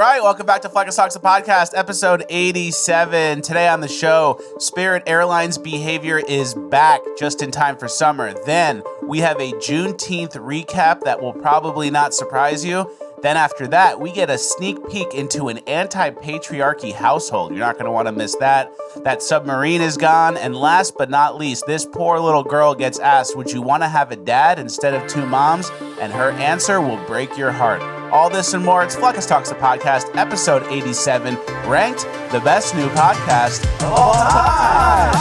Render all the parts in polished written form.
right, welcome back to Fleccas Talks, the podcast, episode 87. Today on the show, Spirit Airlines behavior is back just in time for summer. Then we have a Juneteenth recap that will probably not surprise you. Then after that, we get a sneak peek into an anti-patriarchy household. You're not going to want to miss that. That submarine is gone. And last but not least, this poor little girl gets asked, would you want to have a dad instead of two moms? And her answer will break your heart. All this and more, it's Fleccas Talks, the podcast, episode 87, ranked the best new podcast of all time.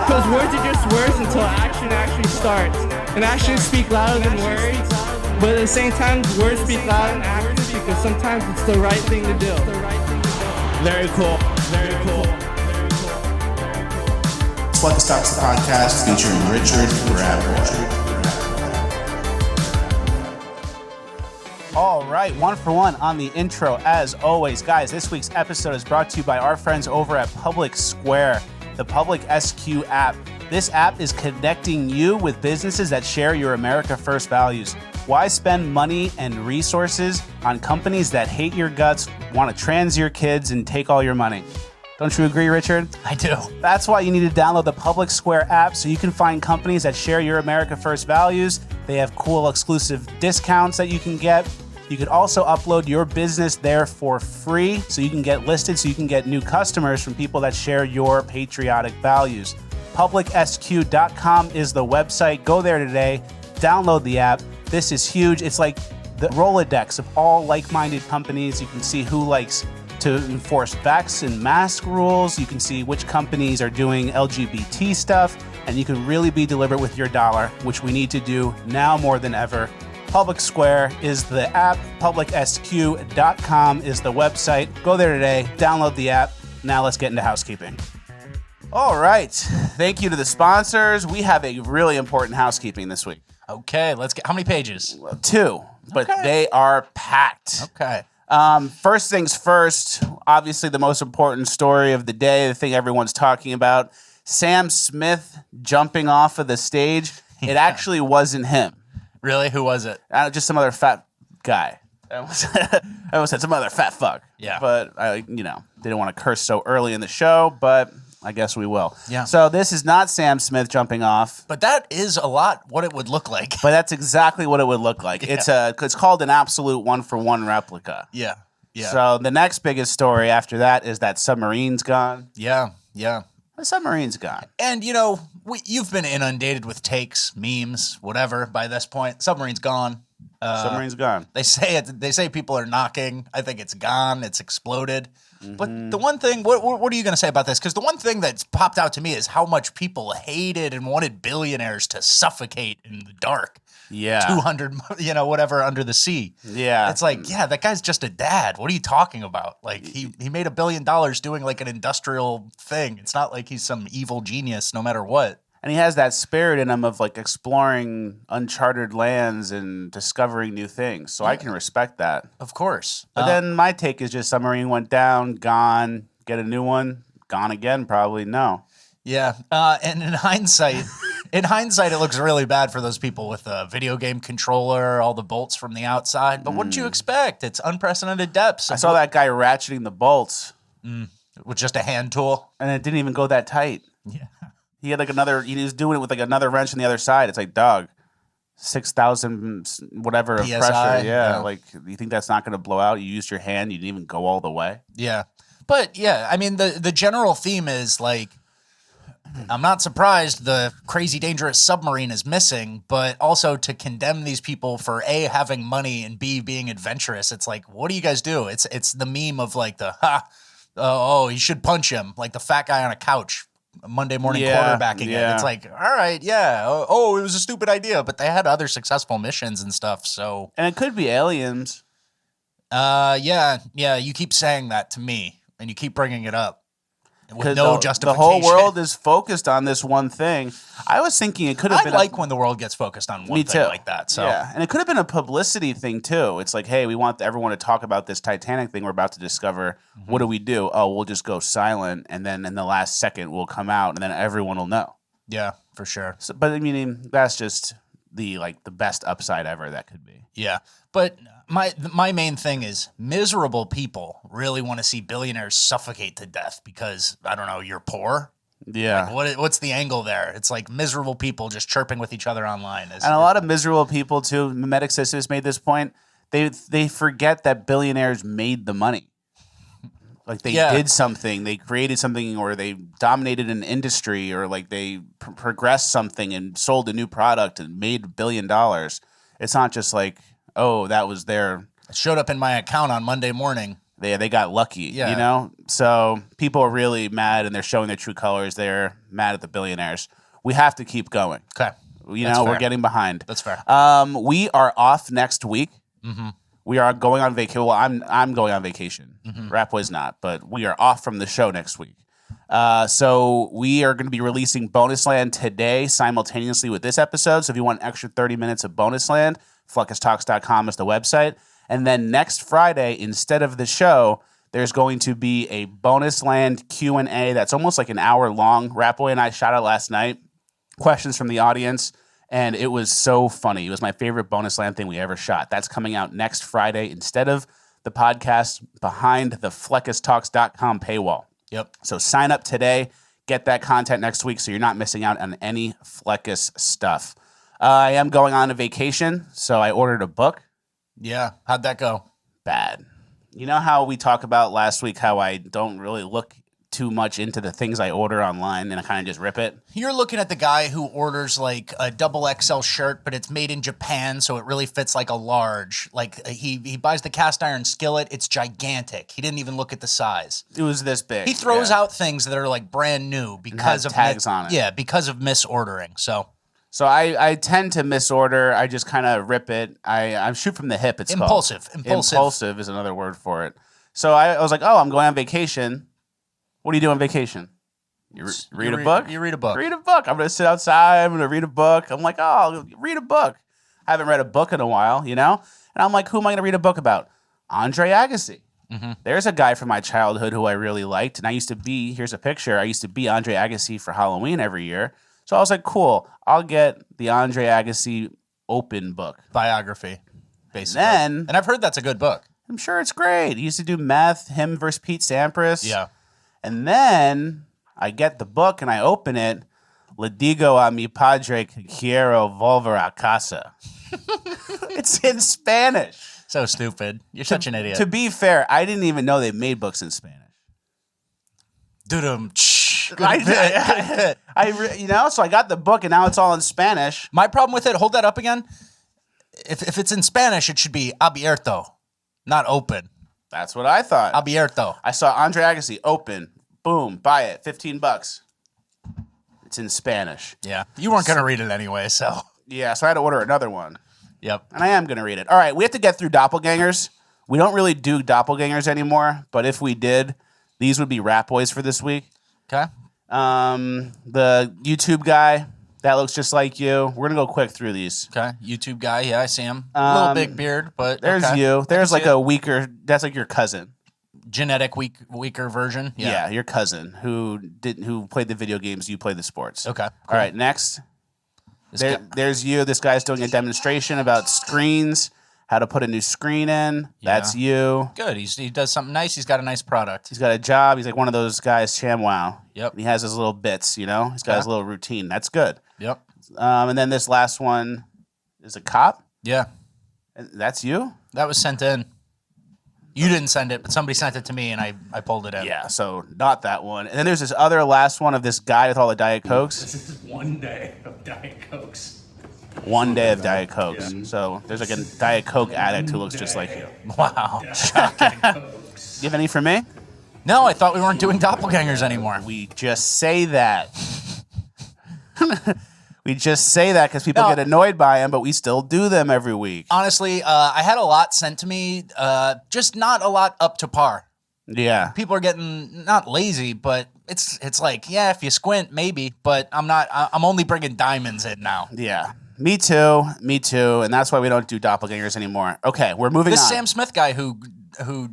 Because words are just words until action actually starts. And actions speak louder than words. But at the same time, words speak louder than actions because sometimes it's the right thing to do. Very cool. Very cool. Fleccas Talks, the podcast, featuring Richard Bradboy. All right, one for one on the intro, as always. Guys, this week's episode is brought to you by our friends over at Public Square, the Public SQ app. This app is connecting you with businesses that share your America First values. Why spend money and resources on companies that hate your guts, want to trans your kids, and take all your money? Don't you agree, Richard? I do. That's why you need to download the Public Square app so you can find companies that share your America First values. They have cool exclusive discounts that you can get. You could also upload your business there for free so you can get listed, so you can get new customers from people that share your patriotic values. PublicSQ.com is the website. Go there today. Download the app. This is huge. It's like the Rolodex of all like-minded companies. You can see who likes to enforce vax and mask rules. You can see which companies are doing LGBT stuff, and you can really be deliberate with your dollar, which we need to do now more than ever. Public Square is the app. PublicSQ.com is the website. Go there today. Download the app. Now let's get into housekeeping. All right. Thank you to the sponsors. We have a really important housekeeping this week. Okay, let's get. How many pages? 2, but they are packed. Okay. First things first, obviously the most important story of the day, the thing everyone's talking about, Sam Smith jumping off of the stage. Yeah. It actually wasn't him. Really? Who was it? Just some other fat guy. I almost said some other fat fuck. Yeah. But I, didn't want to curse so early in the show, but I guess we will. Yeah. So this is not Sam Smith jumping off. But that is a lot what it would look like. But that's exactly what it would look like. Yeah. It's called an absolute 1-for-1 replica. Yeah. Yeah. So the next biggest story after that is that submarine's gone. Yeah. Yeah. The submarine's gone. And, you've been inundated with takes, memes, whatever by this point. Submarine's gone. Submarine's gone. They say people are knocking. I think it's gone. It's exploded. Mm-hmm. But the one thing, what are you going to say about this? Because the one thing that's popped out to me is how much people hated and wanted billionaires to suffocate in the dark. Yeah. 200, whatever under the sea. Yeah. It's like, yeah, that guy's just a dad. What are you talking about? Like, he made $1 billion doing like an industrial thing. It's not like he's some evil genius no matter what. And he has that spirit in him of like exploring uncharted lands and discovering new things. So I can respect that. Of course. But then my take is just submarine went down, gone, get a new one, gone again probably. No. Yeah. And in hindsight, it looks really bad for those people with a video game controller, all the bolts from the outside. But what did you expect? It's unprecedented depths. I saw that guy ratcheting the bolts. With just a hand tool. And it didn't even go that tight. Yeah. He had he was doing it with like another wrench on the other side. It's like, dog, 6,000 whatever of PSI, pressure. Yeah. yeah. Like, you think that's not going to blow out? You used your hand. You didn't even go all the way. Yeah. But yeah, I mean, the general theme is like, I'm not surprised the crazy dangerous submarine is missing, but also to condemn these people for A, having money, and B, being adventurous. It's like, what do you guys do? It's the meme of like you should punch him, like the fat guy on a couch Monday morning quarterbacking it. It's like, all right, yeah. It was a stupid idea, but they had other successful missions and stuff. So, and it could be aliens. Yeah. You keep saying that to me, and you keep bringing it up with no justification. The whole world is focused on this one thing. I was thinking it could have been. I like when the world gets focused on one thing like that. So yeah, and it could have been a publicity thing too. It's like, hey, we want everyone to talk about this Titanic thing we're about to discover. Mm-hmm. What do we do? Oh, we'll just go silent, and then in the last second we'll come out, and then everyone will know. Yeah, for sure. So, but I mean, that's just the best upside ever that could be. Yeah. But my main thing is miserable people really want to see billionaires suffocate to death because, I don't know, you're poor. Yeah. Like, what's the angle there? It's like miserable people just chirping with each other online. And a lot of miserable people, too, Memetic Sisters made this point, they forget that billionaires made the money. Like they did something, they created something, or they dominated an industry, or like they progressed something and sold a new product and made $1 billion. It's not just like, oh, that was their... It showed up in my account on Monday morning. They got lucky, you know? So people are really mad, and they're showing their true colors. They're mad at the billionaires. We have to keep going. Okay. We're getting behind. That's fair. We are off next week. Mm-hmm. We are going on vacation. Well, I'm going on vacation. Mm-hmm. Rap Boy's not, but we are off from the show next week. So we are going to be releasing Bonus Land today simultaneously with this episode. So if you want an extra 30 minutes of Bonus Land, fleccastalks.com is the website. And then next Friday, instead of the show, there's going to be a Bonus Land Q&A that's almost like an hour long. Rap Boy and I shot it last night. Questions from the audience. And it was so funny. It was my favorite Bonus Land thing we ever shot. That's coming out next Friday instead of the podcast behind the fleccastalks.com paywall. Yep. So sign up today. Get that content next week so you're not missing out on any Fleccas stuff. I am going on a vacation, so I ordered a book. Yeah. How'd that go? Bad. You know how we talked about last week how I don't really look too much into the things I order online and I kind of just rip it? You're looking at the guy who orders like a double XL shirt, but it's made in Japan, so it really fits like a large. Like he buys the cast iron skillet. It's gigantic. He didn't even look at the size. It was this big. He throws out things that are like brand new because of tags on it. Yeah, because of misordering. So I tend to misorder. I just kind of rip it. I shoot from the hip. It's impulsive. Called. Impulsive is another word for it. So I was like, oh, I'm going on vacation. What do you do on vacation? You read a book? You read a book. Read a book. I'm going to sit outside. I'm going to read a book. I'm like, oh, read a book. I haven't read a book in a while, you know? And I'm like, who am I going to read a book about? Andre Agassi. Mm-hmm. There's a guy from my childhood who I really liked. And I used to be, here's a picture, I used to be Andre Agassi for Halloween every year. So I was like, cool, I'll get the Andre Agassi open book. Biography, basically. And I've heard that's a good book. I'm sure it's great. He used to do Meth, him versus Pete Sampras. Yeah. And then I get the book and I open it. Le digo a mi padre que quiero volver a casa. It's in Spanish. So stupid. You're such an idiot. To be fair, I didn't even know they made books in Spanish. Doo-dum. So I got the book and now it's all in Spanish. My problem with it, hold that up again. If it's in Spanish, it should be abierto, not open. That's what I thought. Abierto. I saw Andre Agassi, open, boom, buy it, $15. It's in Spanish. Yeah. You weren't going to read it anyway, so. Yeah, so I had to order another one. Yep. And I am going to read it. All right, we have to get through doppelgangers. We don't really do doppelgangers anymore, but if we did, these would be Rap Boys for this week. Okay. The YouTube guy, that looks just like you. We're going to go quick through these. Okay. YouTube guy. Yeah, I see him. A little big beard, but there's okay. you. There's like a weaker, that's like your cousin. Genetic weaker version. Yeah, your cousin who played the video games, you played the sports. Okay. Cool. All right, next. There's you. This guy's doing a demonstration about screens, how to put a new screen in. Yeah. That's you. Good. He does something nice. He's got a nice product. He's got a job. He's like one of those guys, ShamWow. Yep. And he has his little bits, you know? He's got his little routine. That's good. Yep. And then this last one is a cop. Yeah. And that's you? That was sent in. You didn't send it, but somebody sent it to me, and I pulled it in. Yeah, so not that one. And then there's this other last one of this guy with all the Diet Cokes. This is one day of Diet Cokes. One day of Diet Cokes. Yeah. So there's like a Diet Coke addict who looks just like you. Wow. Shocking. You have any for me? No, I thought we weren't doing doppelgangers anymore. We just say that. We just say that because people get annoyed by them, but we still do them every week. Honestly, I had a lot sent to me, just not a lot up to par. Yeah. People are getting, not lazy, but it's like, yeah, if you squint, maybe, but I'm only bringing diamonds in now. Yeah. Me too. And that's why we don't do doppelgangers anymore. Okay, we're moving on. This Sam Smith guy who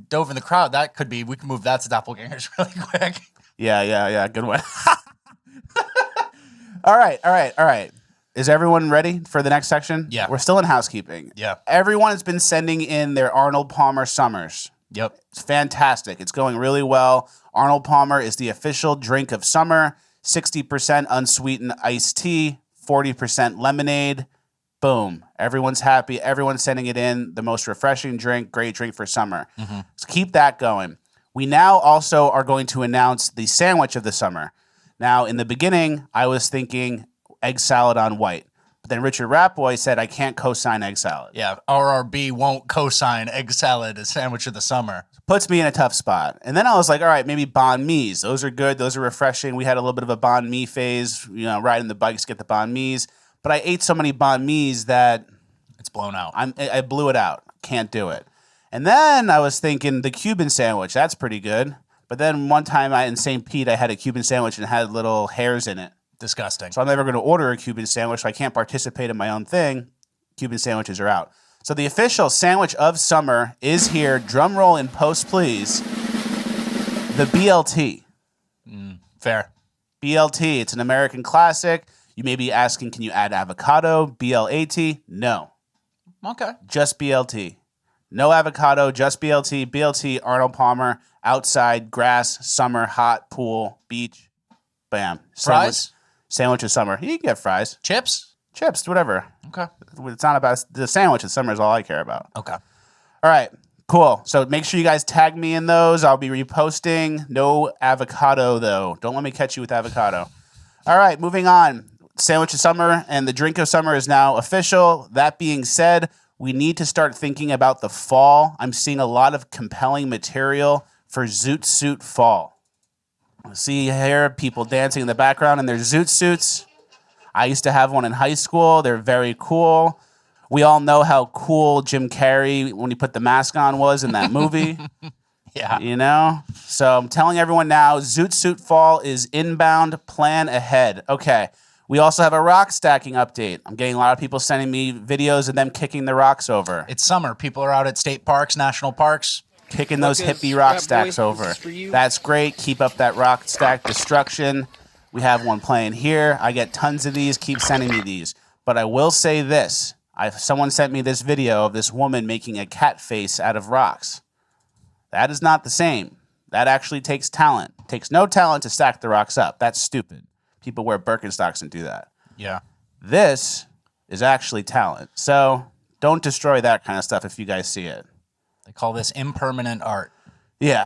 dove in the crowd, we can move that to doppelgangers really quick. Yeah. Good one. All right. Is everyone ready for the next section? Yeah. We're still in housekeeping. Yeah. Everyone has been sending in their Arnold Palmer summers. Yep. It's fantastic. It's going really well. Arnold Palmer is the official drink of summer. 60% unsweetened iced tea, 40% lemonade. Boom. Everyone's happy. Everyone's sending it in. The most refreshing drink, great drink for summer. So keep that going. We now also are going to announce the sandwich of the summer. Now, in the beginning, I was thinking egg salad on white. But then Richard Rapboy said, I can't co-sign egg salad. Yeah. RRB won't co-sign egg salad as sandwich of the summer. Puts me in a tough spot. And then I was like, all right, maybe banh mi's. Those are good. Those are refreshing. We had a little bit of a banh mi phase, riding the bikes, get the banh mi's. But I ate so many banh mi's that It's blown out. I blew it out. Can't do it. And then I was thinking the Cuban sandwich. That's pretty good. But then one time in St. Pete, I had a Cuban sandwich and it had little hairs in it. Disgusting. So I'm never going to order a Cuban sandwich. So I can't participate in my own thing. Cuban sandwiches are out. So the official sandwich of summer is here. Drum roll in post, please. The BLT. Fair. BLT. It's an American classic. You may be asking, can you add avocado? BLAT? No. Okay. Just BLT. No avocado, just BLT. BLT, Arnold Palmer, outside, grass, summer, hot, pool, beach. Bam. Fries? Sandwich of summer. You can get fries. Chips? Chips, whatever. Okay. It's not about the sandwich of summer is all I care about. Okay. All right. Cool. So make sure you guys tag me in those. I'll be reposting. No avocado, though. Don't let me catch you with avocado. All right. Moving on. Sandwich of summer and the drink of summer is now official. That being said, we need to start thinking about the fall. I'm seeing a lot of compelling material for Zoot Suit Fall. See here people dancing in the background in their Zoot Suits. I used to have one in high school. They're very cool. We all know how cool Jim Carrey, when he put the mask on, was in that movie. Yeah. So I'm telling everyone now, Zoot Suit Fall is inbound. Plan ahead. Okay. We also have a rock stacking update. I'm getting a lot of people sending me videos of them kicking the rocks over. It's summer. People are out at state parks, national parks. Kicking those hippie rock stacks over. That's great. Keep up that rock stack destruction. We have one playing here. I get tons of these. Keep sending me these. But I will say this. Someone sent me this video of this woman making a cat face out of rocks. That is not the same. That actually takes talent. It takes no talent to stack the rocks up. That's stupid. People wear Birkenstocks and do that. Yeah. This is actually talent. So don't destroy that kind of stuff if you guys see it. They call this impermanent art. Yeah.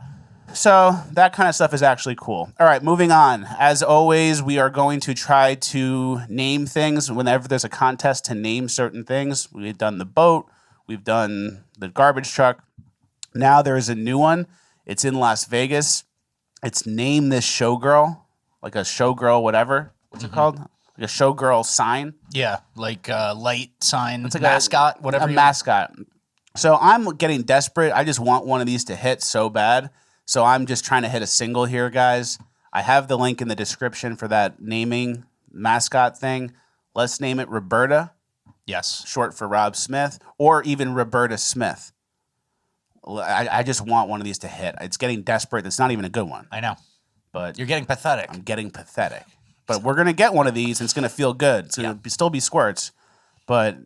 So that kind of stuff is actually cool. All right, moving on. As always, we are going to try to name things whenever there's a contest to name certain things. We've done the boat. We've done the garbage truck. Now there is a new one. It's in Las Vegas. It's Name This Showgirl, like a showgirl, whatever. What's it called? Like a showgirl sign. Yeah, like a light sign, It's like mascot, whatever. A mascot. So I'm getting desperate. I just want one of these to hit so bad. So I'm just trying to hit a single here, guys. I have the link in the description for that naming mascot thing. Let's name it Roberta, Yes. short for Rob Smith, or even Roberta Smith. I just want one of these to hit. It's getting desperate. It's not even a good one, I know. but You're getting pathetic. I'm getting pathetic. But we're going to get one of these, and it's going to feel good. It's going to still be squirts, but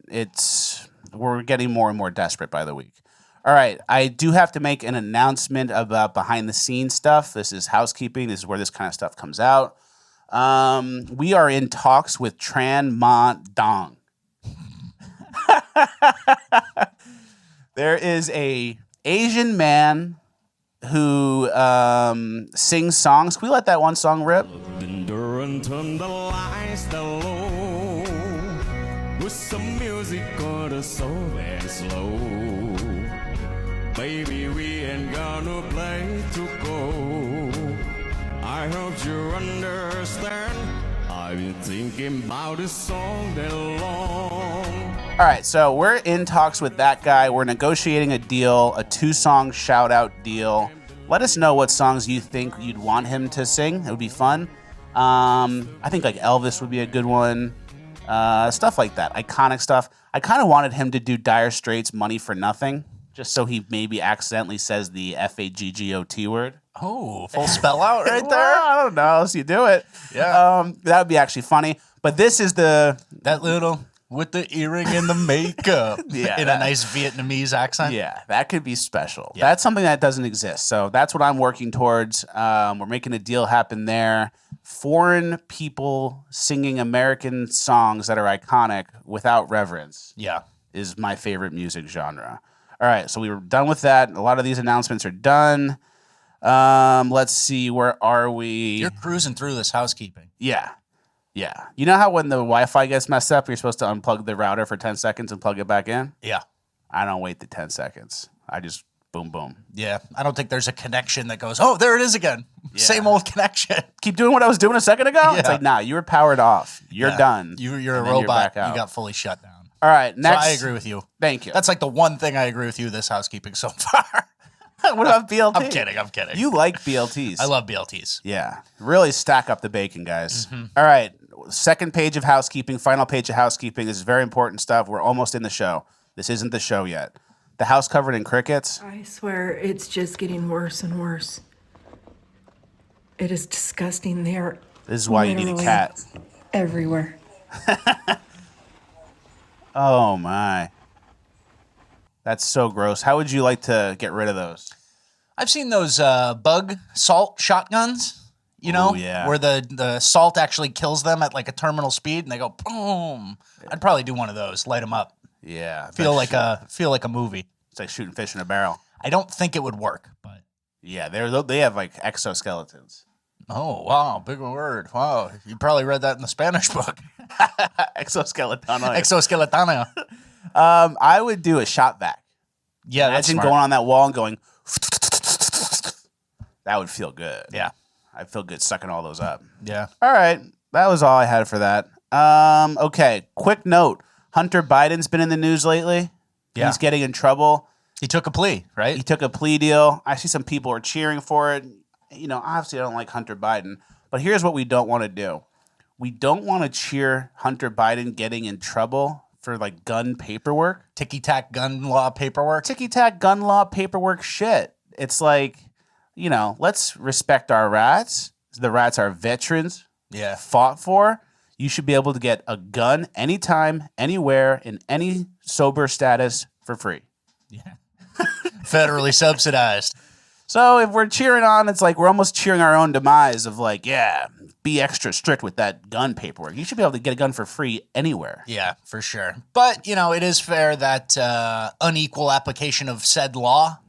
we're getting more and more desperate by the week. All right, I do have to make an announcement about behind-the-scenes stuff. This is housekeeping. This is where this kind of stuff comes out. We are in talks with Tran Mont Dong. There is a Asian man who sings songs. Can we let that one song rip? Turn the lights down low with some music on the so very slow. Baby, we ain't gonna play to go. I hope you understand. I've been thinking about this song that long. All right, so we're in talks with that guy. We're negotiating a deal, a 2-song shout-out deal. Let us know what songs you think you'd want him to sing. It would be fun. I think like Elvis would be a good one. Stuff like that, iconic stuff. I kind of wanted him to do Dire Straits' Money for Nothing, just so he maybe accidentally says the FAGGOT word. Oh, full spell out right there. Well, I don't know. So you do it. Yeah. That would be actually funny. But this is the That little with the earring and the makeup Yeah, in a nice Vietnamese accent. yeah, that could be special. That's something that doesn't exist. So that's what I'm working towards. We're making a deal happen there. Foreign people singing American songs that are iconic without reverence Yeah. is my favorite music genre. All right, so we were done with that. A lot of these announcements are done. Let's see, where are we? You're cruising through this housekeeping. Yeah. Yeah. You know how when the Wi-Fi gets messed up, you're supposed to unplug the router for 10 seconds and plug it back in? Yeah. I don't wait the 10 seconds. I just boom, boom. Yeah. I don't think there's a connection that goes, oh, there it is again. Same old connection. Keep doing what I was doing a second ago? It's Yeah. like, nah, you were powered off. You're Yeah. You're You're a And then robot. back out. You got fully shut down. All right, So next. I agree with you. Thank you. That's like the one thing I agree with you this housekeeping so far. what about BLT? I'm kidding. You like BLTs. I love BLTs. Yeah. Really stack up the bacon, guys. Mm-hmm. All right. Second page of housekeeping, final page of housekeeping. This is very important stuff. We're almost in the show. This isn't the show yet. The house covered in crickets. I swear it's just getting worse and worse. It is disgusting. They're This is why you need a literally cat. everywhere. Oh, my. That's so gross. How would you like to get rid of those? I've seen those bug salt shotguns, you know, Ooh, yeah. where the salt actually kills them at like a terminal speed and they go boom. I'd probably do one of those, light them up. Yeah. Feel like a movie. It's like shooting fish in a barrel. I don't think it would work, but Yeah, they have like exoskeletons. oh wow, big word. Wow, you probably read that in the Spanish book. Exoskeleton. Exoskeletana. I would do a shot vac. Yeah, that's Imagine smart. going on that wall and going. That would feel good. Yeah, I'd feel good sucking all those up. yeah. All right, that was all I had for that. Okay, quick note: Hunter Biden's been in the news lately. Yeah. He's getting in trouble. He took a plea, right? He took a plea deal. I see some people are cheering for it. You know, obviously I don't like Hunter Biden, but here's what we don't want to do. We don't want to cheer Hunter Biden getting in trouble for like gun paperwork. Ticky-tack gun law paperwork. Ticky-tack gun law paperwork shit. It's like, you know, let's respect our rats. The rats are veterans, Yeah. fought for. You should be able to get a gun anytime, anywhere, in any sober status for free. Yeah. Federally subsidized. So if we're cheering on, it's like we're almost cheering our own demise of like, yeah, be extra strict with that gun paperwork. You should be able to get a gun for free anywhere. Yeah, for sure. But, you know, it is fair that unequal application of said law,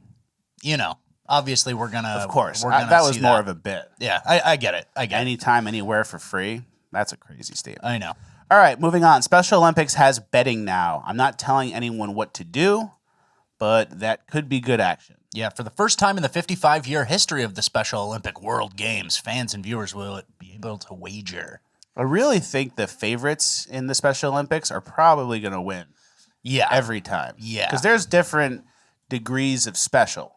you know, obviously we're going to. Of course. We're gonna That was see more of a bit. Yeah, I get it. I get it. Anytime, anywhere for free. That's a crazy statement. I know. All right, moving on. Special Olympics has betting now. I'm not telling anyone what to do, but that could be good action. Yeah, for the first time in the 55-year history of the Special Olympic World Games, fans and viewers will be able to wager. I really think the favorites in the Special Olympics are probably going to win Yeah. every time. Yeah. Because there's different degrees of special.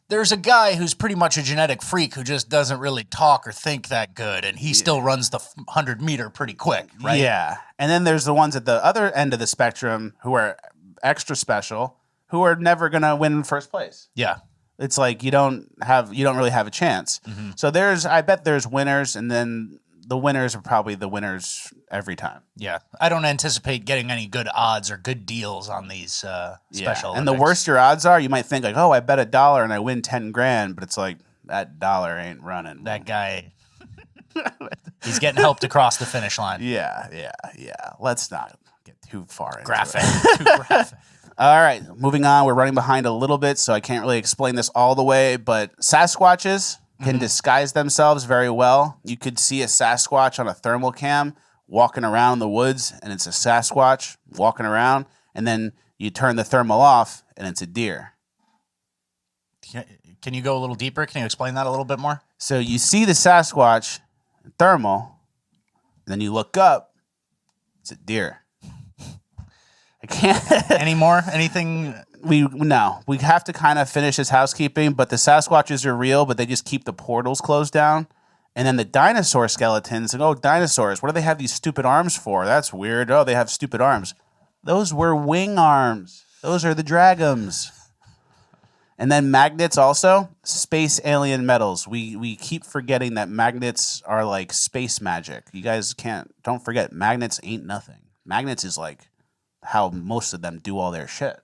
There's a guy who's pretty much a genetic freak who just doesn't really talk or think that good, and he still runs the 100-meter pretty quick, right? Yeah. And then there's the ones at the other end of the spectrum who are extra special, who are never going to win in first place. Yeah. It's like you don't really have a chance. Mm-hmm. So I bet there's winners, and then the winners are probably the winners every time. Yeah. I don't anticipate getting any good odds or good deals on these Special Olympics. And the worse your odds are, you might think like, oh, I bet $1 and I win 10 grand, but it's like that dollar ain't running. That guy, he's getting helped across the finish line. Yeah. Let's not get too far into Graphic. it. Too graphic. All right, moving on. We're running behind a little bit, so I can't really explain this all the way, but Sasquatches can disguise themselves very well. You could see a Sasquatch on a thermal cam walking around in the woods, and it's a Sasquatch walking around, and then you turn the thermal off, and it's a deer. Can you go a little deeper? Can you explain that a little bit more? So you see the Sasquatch in thermal, and then you look up, it's a deer. I can't. Any more? Anything? We have to kind of finish this housekeeping, but the Sasquatches are real, but they just keep the portals closed down. And then the dinosaur skeletons, like, oh, dinosaurs, what do they have these stupid arms for? That's weird. Oh, they have stupid arms. Those were wing arms. Those are the dragons. And then magnets also, space alien metals. We keep forgetting that magnets are like space magic. You guys don't forget, magnets ain't nothing. Magnets is like how most of them do all their shit.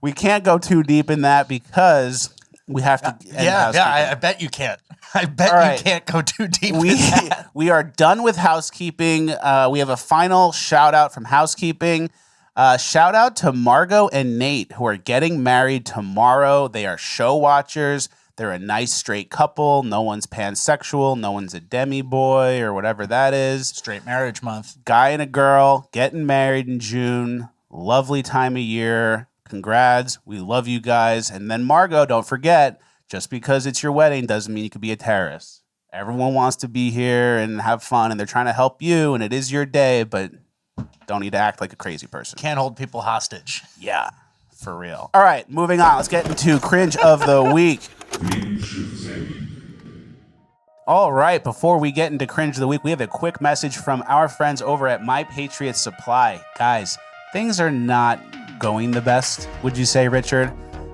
We can't go too deep in that because we have to end housekeeping. I bet you can't. I bet you can't go too deep in that. We are done with housekeeping. We have a final shout out from housekeeping. Shout out to Margot and Nate, who are getting married tomorrow. They are show watchers. They're a nice straight couple. No one's pansexual. No one's a demi boy or whatever that is. Straight marriage month. Guy and a girl getting married in June. Lovely time of year. Congrats. We love you guys. And then Margot, don't forget, just because it's your wedding doesn't mean you could be a terrorist. Everyone wants to be here and have fun, and they're trying to help you, and it is your day, but don't need to act like a crazy person. Can't hold people hostage. Yeah, for real. All right, moving on. Let's get into Cringe of the Week. All right, before we get into Cringe of the Week, we have a quick message from our friends over at My Patriot Supply. Guys, things are not going the best, would you say, Richard?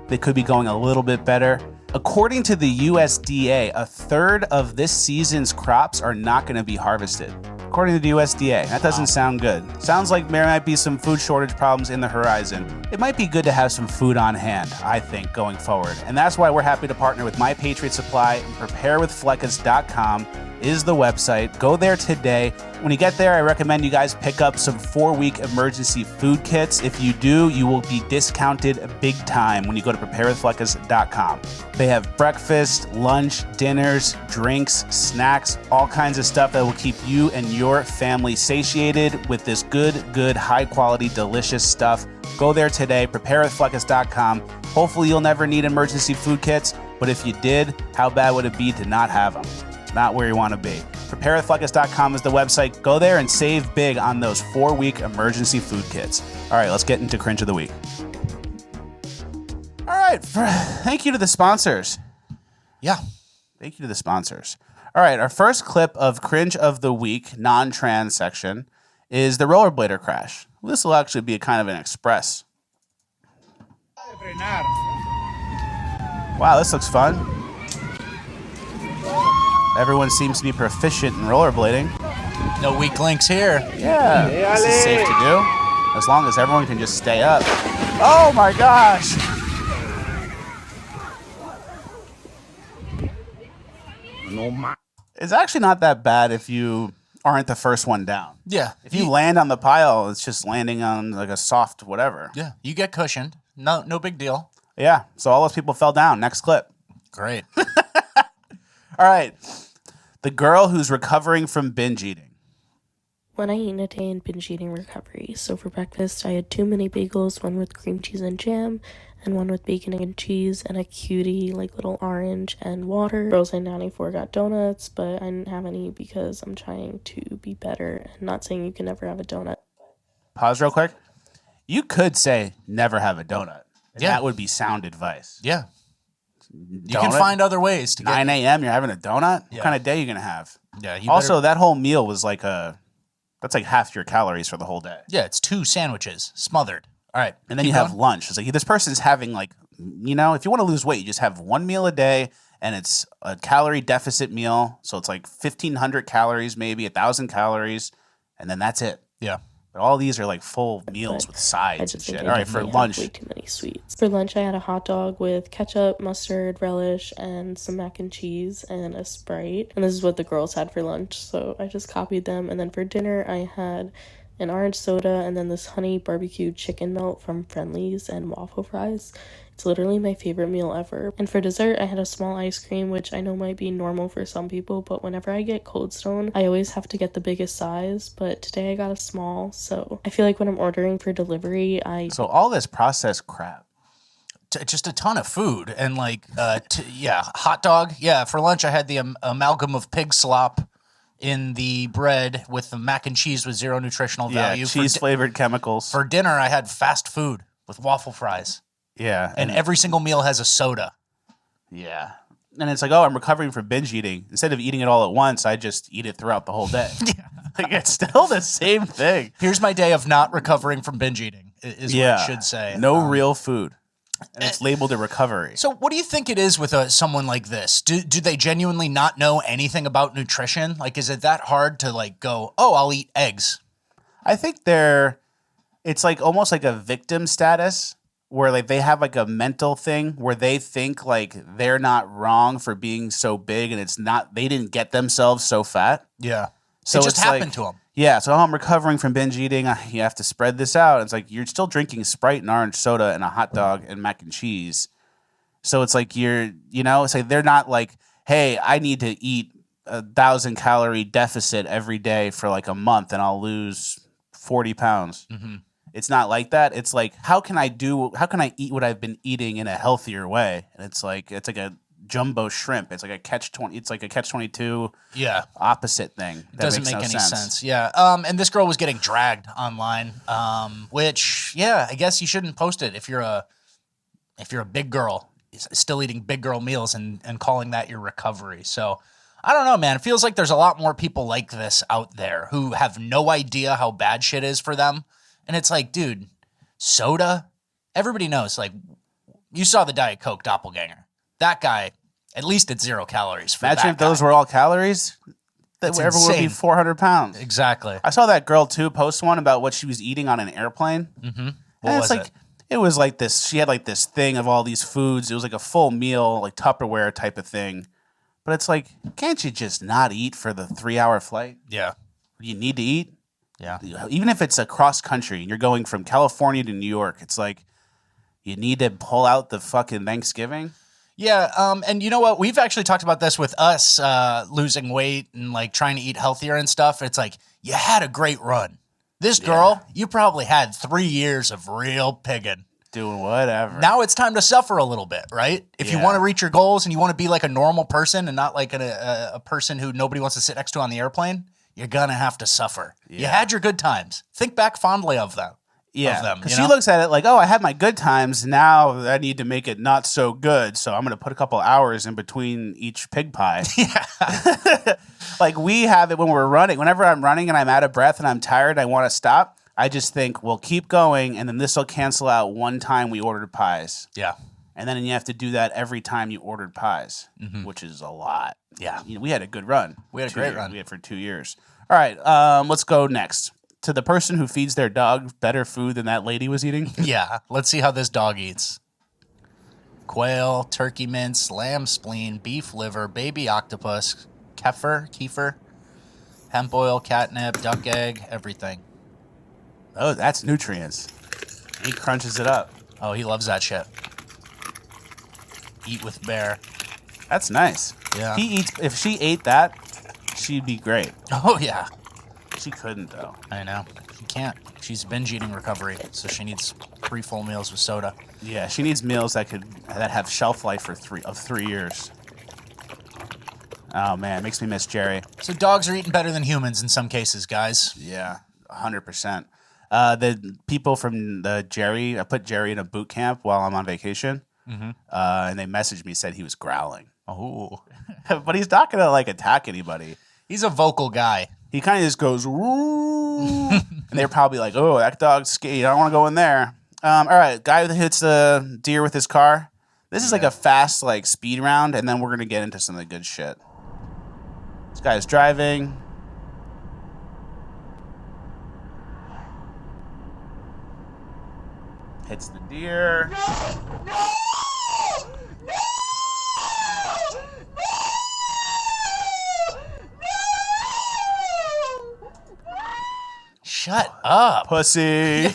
They could be going a little bit better. According to the USDA, a third of this season's crops are not going to be harvested. According to the USDA. That doesn't sound good. Sounds like there might be some food shortage problems in the horizon. It might be good to have some food on hand, I think, going forward. And that's why we're happy to partner with My Patriot Supply, and preparewithfleccas.com is the website. Go there today. When you get there, I recommend you guys pick up some 4-week emergency food kits. If you do, you will be discounted big time when you go to preparewithfleccas.com. They have breakfast, lunch, dinners, drinks, snacks, all kinds of stuff that will keep you and your family satiated with this good, high-quality, delicious stuff. Go there today, preparewithfleccas.com. Hopefully you'll never need emergency food kits, but if you did, how bad would it be to not have them? Not where you want to be. Preparewithfleccas.com is the website. Go there and save big on those 4-week emergency food kits. All right, let's get into Cringe of the Week. All right, thank you to the sponsors. Yeah. Thank you to the sponsors. All right, our first clip of Cringe of the Week, non-trans section, is the rollerblader crash. This will actually be a kind of an express. Wow, this looks fun. Everyone seems to be proficient in rollerblading. No weak links here. Yeah, this is safe to do. As long as everyone can just stay up. Oh my gosh! It's actually not that bad if you aren't the first one down. Yeah. If you land on the pile, it's just landing on like a soft whatever. Yeah. You get cushioned. No big deal. Yeah. So all those people fell down. Next clip. Great. All right. The girl who's recovering from binge eating. When I eat a day in binge eating recovery, so for breakfast I had 2 mini bagels, one with cream cheese and jam, and one with bacon and cheese, and a cutie, like little orange, and water. Girls in 94 got donuts, but I didn't have any because I'm trying to be better, and not saying you can never have a donut. Pause real quick. You could say never have a donut. And Yeah. that would be sound advice. Yeah. You Donut? can find other ways to get 9 a.m. you're having a donut? Yeah. What kind of day are you going to have? Yeah. Also, that whole meal was like that's like half your calories for the whole day. Yeah, it's 2 sandwiches smothered. All right. And then you have lunch. It's like this person's having like, if you want to lose weight, you just have 1 meal a day and it's a calorie deficit meal. So it's like 1,500 calories, maybe 1,000 calories. And then that's it. Yeah. But all these are like full meals with sides and shit. All right, for lunch. Way too many sweets. For lunch, I had a hot dog with ketchup, mustard, relish, and some mac and cheese and a Sprite. And this is what the girls had for lunch, so I just copied them. And then for dinner, I had an orange soda and then this honey barbecue chicken melt from Friendly's and waffle fries. It's literally my favorite meal ever. And for dessert, I had a small ice cream, which I know might be normal for some people, but whenever I get Cold Stone, I always have to get the biggest size, but today I got a small, so I feel like when I'm ordering for delivery, So all this processed crap. Just a ton of food and like, hot dog. Yeah, for lunch I had the amalgam of pig slop in the bread with the mac and cheese with zero nutritional value. Yeah, cheese-flavored chemicals. For dinner, I had fast food with waffle fries. Yeah. And every single meal has a soda. Yeah. And it's like, I'm recovering from binge eating. Instead of eating it all at once, I just eat it throughout the whole day. Like, it's still the same thing. Here's my day of not recovering from binge eating. is what it should say. No real food. And it's labeled a recovery. So what do you think it is with someone like this? Do they genuinely not know anything about nutrition? Like, is it that hard to like go, oh, I'll eat eggs? I think it's like almost like a victim status where like they have like a mental thing where they think like they're not wrong for being so big and it's not, they didn't get themselves so fat. Yeah. So it just it's happened like, to them. Yeah. So I'm recovering from binge eating. You have to spread this out. It's like you're still drinking Sprite and orange soda and a hot dog and mac and cheese. So it's like it's like they're not like, hey, I need to eat 1,000 calorie deficit every day for like a month and I'll lose 40 pounds. Mm-hmm. It's not like that. It's like, how can I eat what I've been eating in a healthier way? And it's like a jumbo shrimp. It's like a catch-22 opposite thing. That doesn't make any sense. Yeah. And this girl was getting dragged online, which, I guess you shouldn't post it if you're a big girl still eating big girl meals and calling that your recovery. So I don't know, man. It feels like there's a lot more people like this out there who have no idea how bad shit is for them. And it's like, dude, soda, everybody knows, like, you saw the Diet Coke doppelganger. That guy, at least it's 0 calories. Imagine if those were all calories. Everyone would be 400 pounds. Exactly. I saw that girl, too, post one about what she was eating on an airplane. Mm-hmm. What was it? It was like this. She had like this thing of all these foods. It was like a full meal, like Tupperware type of thing. But it's like, can't you just not eat for the 3-hour flight? Yeah. You need to eat. Yeah. Even if it's across country and you're going from California to New York, it's like you need to pull out the fucking Thanksgiving. Yeah. And you know what? We've actually talked about this with us losing weight and like trying to eat healthier and stuff. It's like, you had a great run. This girl, you probably had 3 years of real pigging. Doing whatever. Now it's time to suffer a little bit, right? If you want to reach your goals and you want to be like a normal person and not like a person who nobody wants to sit next to on the airplane, you're going to have to suffer. Yeah. You had your good times. Think back fondly of them. Yeah, because she looks at it like, oh, I had my good times. Now I need to make it not so good. So I'm going to put a couple hours in between each pig pie. Yeah. Like we have it when we're running. Whenever I'm running and I'm out of breath and I'm tired, I want to stop. I just think, well, keep going. And then this will cancel out one time we ordered pies. Yeah. And then you have to do that every time you ordered pies, which is a lot. Yeah. We had a good run. We had a great run. We had for 2 years. All right. Let's go next. To the person who feeds their dog better food than that lady was eating? Yeah. Let's see how this dog eats. Quail, turkey mince, lamb spleen, beef liver, baby octopus, kefir, hemp oil, catnip, duck egg, everything. Oh, that's nutrients. He crunches it up. Oh, he loves that shit. Eat with bear. That's nice. Yeah. If she ate that, she'd be great. Oh, yeah. She couldn't, though. I know. She can't. She's binge eating recovery, so she needs 3 full meals with soda. Yeah, she needs meals that have shelf life for 3 years. Oh, man, it makes me miss Jerry. So dogs are eating better than humans in some cases, guys. Yeah, 100%. The people from Jerry, I put Jerry in a boot camp while I'm on vacation, and they messaged me, said he was growling. Oh. But he's not going to, like, attack anybody. He's a vocal guy. He kind of just goes, woo, and they're probably like, oh, that dog's scared. I don't want to go in there. All right, guy that hits a deer with his car. This is like a fast, like, speed round, and then we're going to get into some of the good shit. This guy's driving. Hits the deer. No! Shut up. Pussy.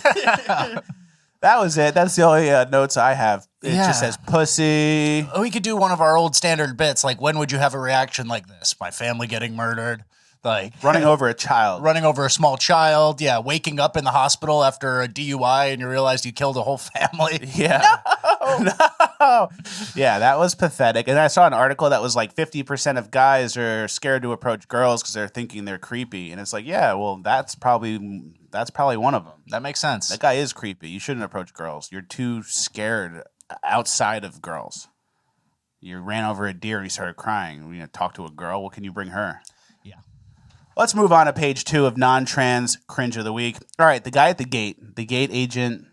That was it. That's the only notes I have. It just says pussy. We could do one of our old standard bits, like, when would you have a reaction like this? My family getting murdered. Like running over a child. Running over a small child. Yeah, waking up in the hospital after a DUI and you realized you killed a whole family. Yeah. No. Yeah, that was pathetic. And I saw an article that was like 50% of guys are scared to approach girls because they're thinking they're creepy. And it's like, yeah, well, that's probably one of them. That makes sense. That guy is creepy. You shouldn't approach girls. You're too scared outside of girls. You ran over a deer and you started crying. You know, talk to a girl. What can you bring her? Yeah. Let's move on to page 2 of non-trans cringe of the week. All right, the guy at the gate agent,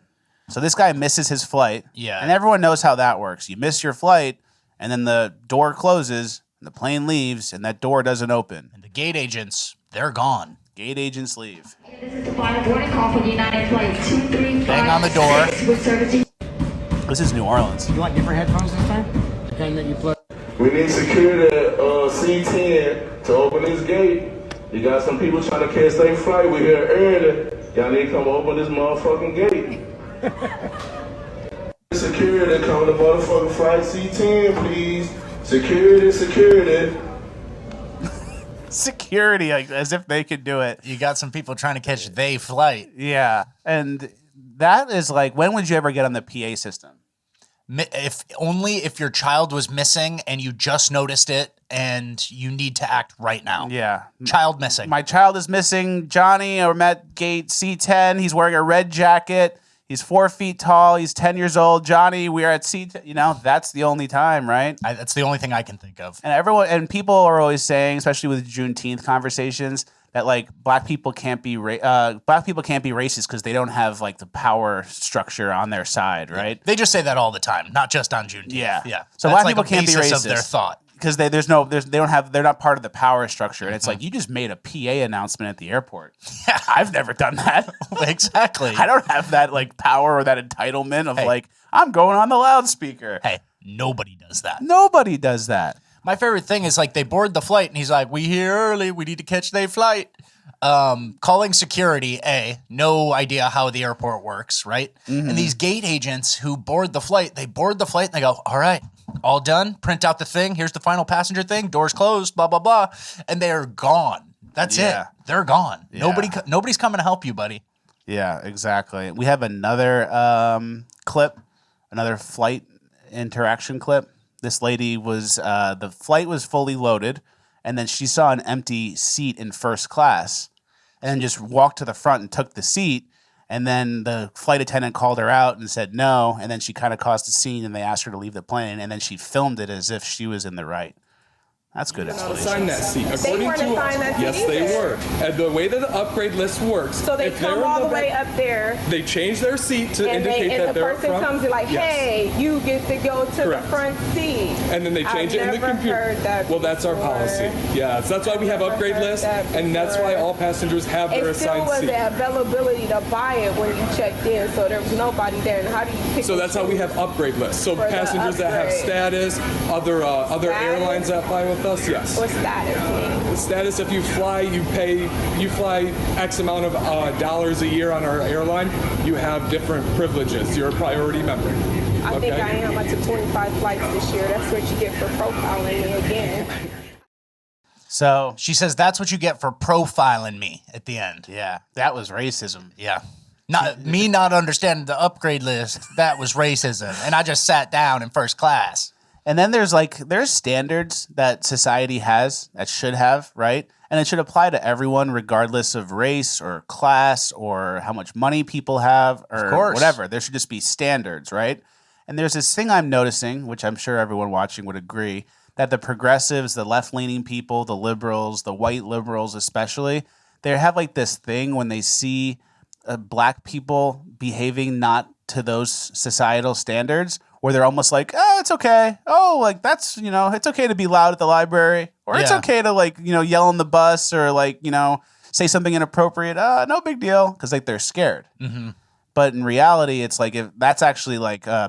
So this guy misses his flight. Yeah. And everyone knows how that works. You miss your flight, and then the door closes, and the plane leaves, and that door doesn't open. And the gate agents, they're gone. Gate agents leave. This is the final boarding call for United Flight 235. Bang on the door. With service. This is New Orleans. You want different headphones this time? The kind that you plug. We need security at C10 to open this gate. You got some people trying to catch their flight. We're here early. Y'all need to come open this motherfucking gate. Security, come to motherfucking flight C10, please. Security. Security, like, as if they could do it. You got some people trying to catch they flight. Yeah. And that is like, when would you ever get on the PA system? If your child was missing and you just noticed it and you need to act right now. Yeah. Child missing. My child is missing. Johnny, or at gate C10. He's wearing a red jacket. He's 4 feet tall. He's 10 years old. Johnny, we are at C10. You know, that's the only time, right? That's the only thing I can think of. And people are always saying, especially with Juneteenth conversations, that like black people can't be racist because they don't have like the power structure on their side, right? They just say that all the time, not just on Juneteenth. Yeah. So black that's people like can't be racist of their thought. because they're not part of the power structure, and it's like, you just made a PA announcement at the airport. Yeah, I've never done that. Exactly. I don't have that like power or that entitlement of Hey. like, I'm going on the loudspeaker. Hey, nobody does that. Nobody does that. My favorite thing is like they board the flight and he's like, we here early. We need to catch their flight. Calling security, no idea how the airport works, right? Mm-hmm. And these gate agents who board the flight and they go, all right, all done. Print out the thing. Here's the final passenger thing. Doors closed, blah, blah, blah. And they are gone. That's it. They're gone. Yeah. Nobody's coming to help you, buddy. Yeah, exactly. We have another clip, another flight interaction clip. This lady was, the flight was fully loaded, and then she saw an empty seat in first class and just walked to the front and took the seat. And then the flight attendant called her out and said no. And then she kind of caused a scene and they asked her to leave the plane. And then she filmed it as if she was in the right. That's good explanation. Assign that seat. They weren't assigned that seat Yes, they either. were. And the way that the upgrade list works, So they if they're come all in the way up there, they change their seat to and indicate that the they're person front. comes and like, Yes. hey, you get to go to Correct. the front seat. And then they change it in the I've never computer. heard that Well, that's our before. policy. Yeah, so that's why we have Never upgrade heard lists, that and that's why before. all passengers have their It still assigned was seat. the availability to buy it when you checked in, so there was nobody there. And how do you pick So and that's how we choose? have upgrade lists. So For the passengers that have upgrade. status, other Status? airlines that fly with us, yes. What status mean? The status, if you fly X amount of dollars a year on our airline, you have different privileges. You're a priority member. I think I am. I took 25 flights this year. That's what you get for profiling me again. So She says that's what you get for profiling me at the end. yeah, that was racism. Yeah. Not understanding the upgrade list, that was racism. And I just sat down in first class. And then there's standards that society has that should have, right? And it should apply to everyone regardless of race or class or how much money people have or course. whatever. There should just be standards, right? And there's this thing I'm noticing, which I'm sure everyone watching would agree, that the progressives, the left-leaning people, the liberals, the white liberals especially, they have like this thing when they see black people behaving not to those societal standards, where they're almost like, oh, it's okay. Oh, like that's, it's okay to be loud at the library, or it's Yeah. okay to yell on the bus or say something inappropriate. No big deal. Cause they're scared. Mm-hmm. But in reality, it's like, if that's actually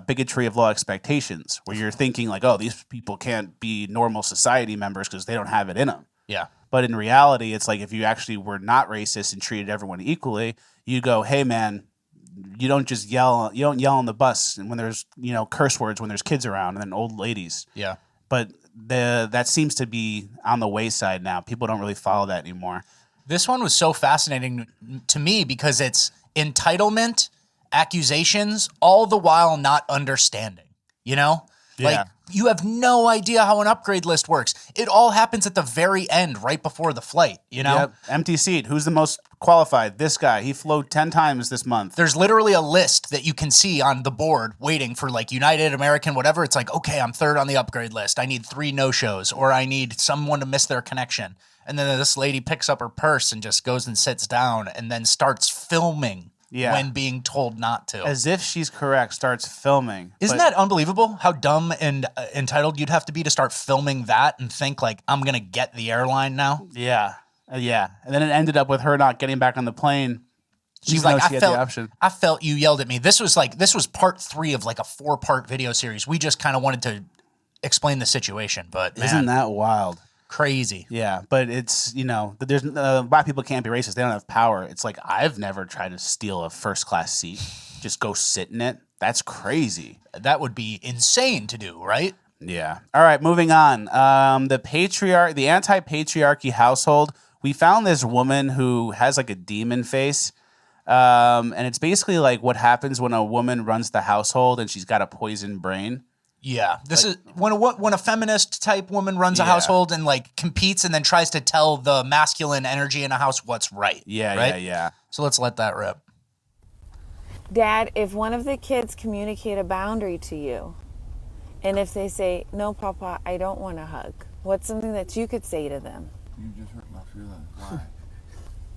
bigotry of low expectations, where you're thinking like, oh, these people can't be normal society members because they don't have it in them. Yeah. But in reality, it's like, if you actually were not racist and treated everyone equally, you go, hey man, you don't just yell. You don't yell on the bus and when there's curse words when there's kids around and then old ladies. Yeah. But that seems to be on the wayside now. People don't really follow that anymore. This one was so fascinating to me because it's entitlement, accusations, all the while not understanding, Yeah. Like, you have no idea how an upgrade list works. It all happens at the very end, right before the flight, Yep. Empty seat. Who's the most qualified? This guy. He flew 10 times this month. There's literally a list that you can see on the board waiting for United, American, whatever. It's like, okay, I'm third on the upgrade list. I need 3 no-shows, or I need someone to miss their connection. And then this lady picks up her purse and just goes and sits down and then starts filming when being told not to. As if she's correct, starts filming. Isn't that unbelievable? How dumb and entitled you'd have to be to start filming that and think like, I'm going to get the airline now? Yeah. Yeah. And then it ended up with her not getting back on the plane. She's like, I felt you yelled at me. This was part 3 of like a 4-part video series. We just kind of wanted to explain the situation, but man, isn't that wild? Crazy. Yeah, but it's, there's black people can't be racist. They don't have power. It's like, I've never tried to steal a first class seat. Just go sit in it. That's crazy. That would be insane to do, right? Yeah. All right, moving on. The anti-patriarchy household. We found this woman who has like a demon face. And it's basically like what happens when a woman runs the household and she's got a poisoned brain. Yeah, this is when a feminist type woman runs a household and like competes and then tries to tell the masculine energy in a house what's right. Yeah, right? yeah. So let's let that rip. Dad, if one of the kids communicate a boundary to you, and if they say, "No, Papa, I don't want a hug," what's something that you could say to them? You just hurt my feelings. Why?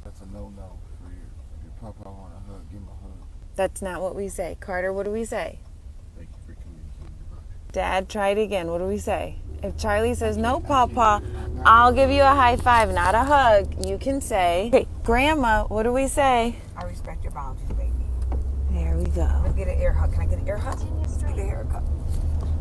That's a no-no for you. If Papa want a hug, give him a hug. That's not what we say. Carter, what do we say? Dad, try it again. What do we say? If Charlie says, "No, Papa, I'll give you a high five, not a hug," you can say, "Hey, Grandma, what do we say?" I respect your boundaries, baby. There we go. Let's get an ear hug. Can I get an ear hug? Get an ear hug.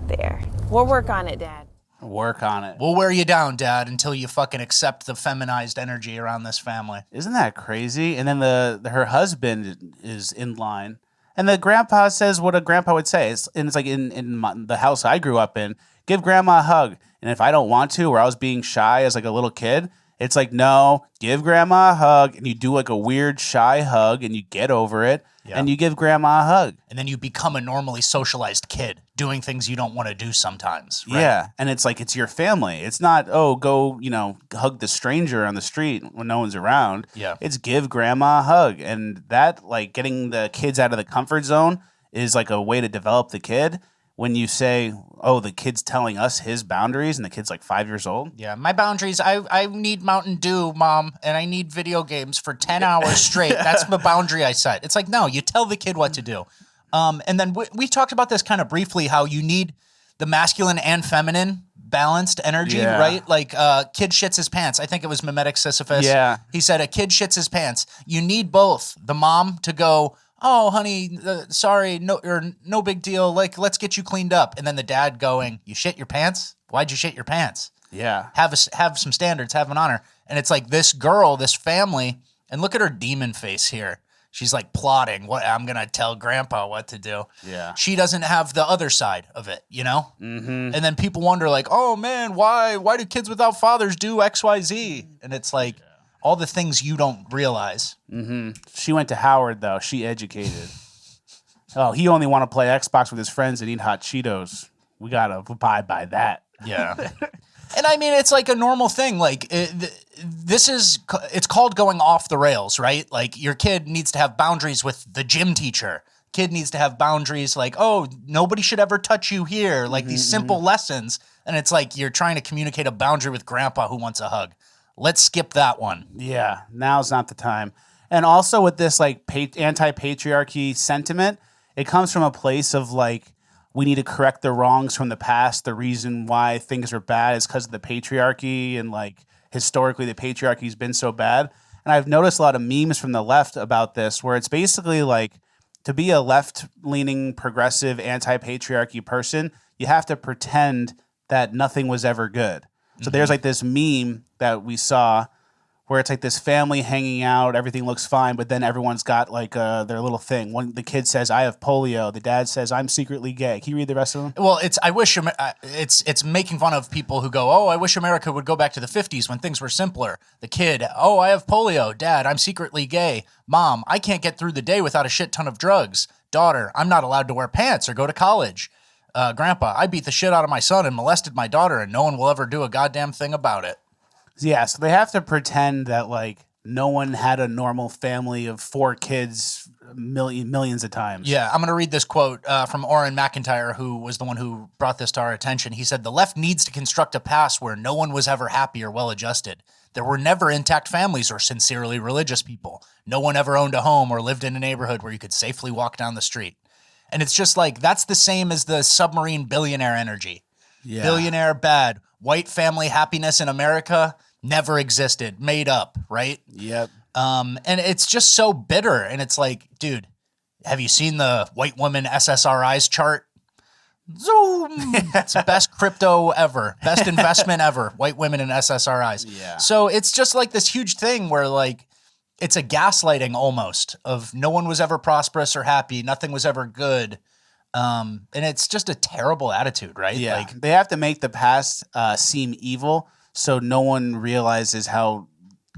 There. We'll work on it, Dad. Work on it. We'll wear you down, Dad, until you fucking accept the feminized energy around this family. Isn't that crazy? And then her husband is in line. And the grandpa says what a grandpa would say. It's like in the house I grew up in, give grandma a hug. And if I don't want to, or I was being shy as like a little kid, it's like, no, give grandma a hug. And you do like a weird shy hug and you get over it. Yeah. And you give grandma a hug. And then you become a normally socialized kid doing things you don't want to do sometimes. Right? Yeah. And it's like, it's your family. It's not, oh, go, hug the stranger on the street when no one's around. Yeah. It's give grandma a hug. And that, like, getting the kids out of the comfort zone is like a way to develop the kid. When you say, oh, the kid's telling us his boundaries and the kid's like 5 years old. Yeah, my boundaries, I need Mountain Dew, Mom, and I need video games for 10 hours straight. That's the boundary I set. It's like, no, you tell the kid what to do. And then we talked about this kind of briefly, how you need the masculine and feminine balanced energy, right? Like kid shits his pants. I think it was Mimetic Sisyphus. Yeah. He said a kid shits his pants. You need both. The mom to go, oh, honey, sorry, no big deal. Like, let's get you cleaned up. And then the dad going, you shit your pants? Why'd you shit your pants? Yeah. Have some standards, have an honor. And it's like this girl, this family, and look at her demon face here. She's like plotting what I'm going to tell grandpa what to do. Yeah. She doesn't have the other side of it, Mm-hmm. And then people wonder like, oh man, why do kids without fathers do X, Y, Z? And it's like, all the things you don't realize. Mm-hmm. She went to Howard, though. She educated. Oh, he only want to play Xbox with his friends and eat hot Cheetos. We got to abide by that. Yeah. And I mean, it's like a normal thing. Like, it's called going off the rails, right? Like, your kid needs to have boundaries with the gym teacher. Kid needs to have boundaries like, oh, nobody should ever touch you here. Like, these simple lessons. And it's like you're trying to communicate a boundary with grandpa who wants a hug. Let's skip that one. Yeah, now's not the time. And also with this like anti-patriarchy sentiment, it comes from a place of like, we need to correct the wrongs from the past. The reason why things are bad is because of the patriarchy, and like historically the patriarchy has been so bad. And I've noticed a lot of memes from the left about this, where it's basically like, to be a left-leaning, progressive, anti-patriarchy person, you have to pretend that nothing was ever good. So there's like this meme that we saw where it's like this family hanging out, everything looks fine, but then everyone's got like their little thing. The kid says, I have polio. The dad says, I'm secretly gay. Can you read the rest of them? Well, it's making fun of people who go, oh, I wish America would go back to the 50s when things were simpler. The kid, oh, I have polio. Dad, I'm secretly gay. Mom, I can't get through the day without a shit ton of drugs. Daughter, I'm not allowed to wear pants or go to college. Grandpa, I beat the shit out of my son and molested my daughter, and no one will ever do a goddamn thing about it. Yeah, so they have to pretend that like no one had a normal family of 4 kids millions of times. Yeah, I'm going to read this quote from Orrin McIntyre, who was the one who brought this to our attention. He said, the left needs to construct a past where no one was ever happy or well-adjusted. There were never intact families or sincerely religious people. No one ever owned a home or lived in a neighborhood where you could safely walk down the street. And it's just like, that's the same as the submarine billionaire energy. Yeah. Billionaire bad. White family happiness in America never existed. Made up, right? Yep. And it's just so bitter. And it's like, dude, have you seen the white woman SSRIs chart? Zoom. It's the best crypto ever. Best investment ever. White women in SSRIs. Yeah. So it's just like this huge thing where like, it's a gaslighting almost of no one was ever prosperous or happy. Nothing was ever good. And it's just a terrible attitude, right? Yeah. Like, they have to make the past seem evil so no one realizes how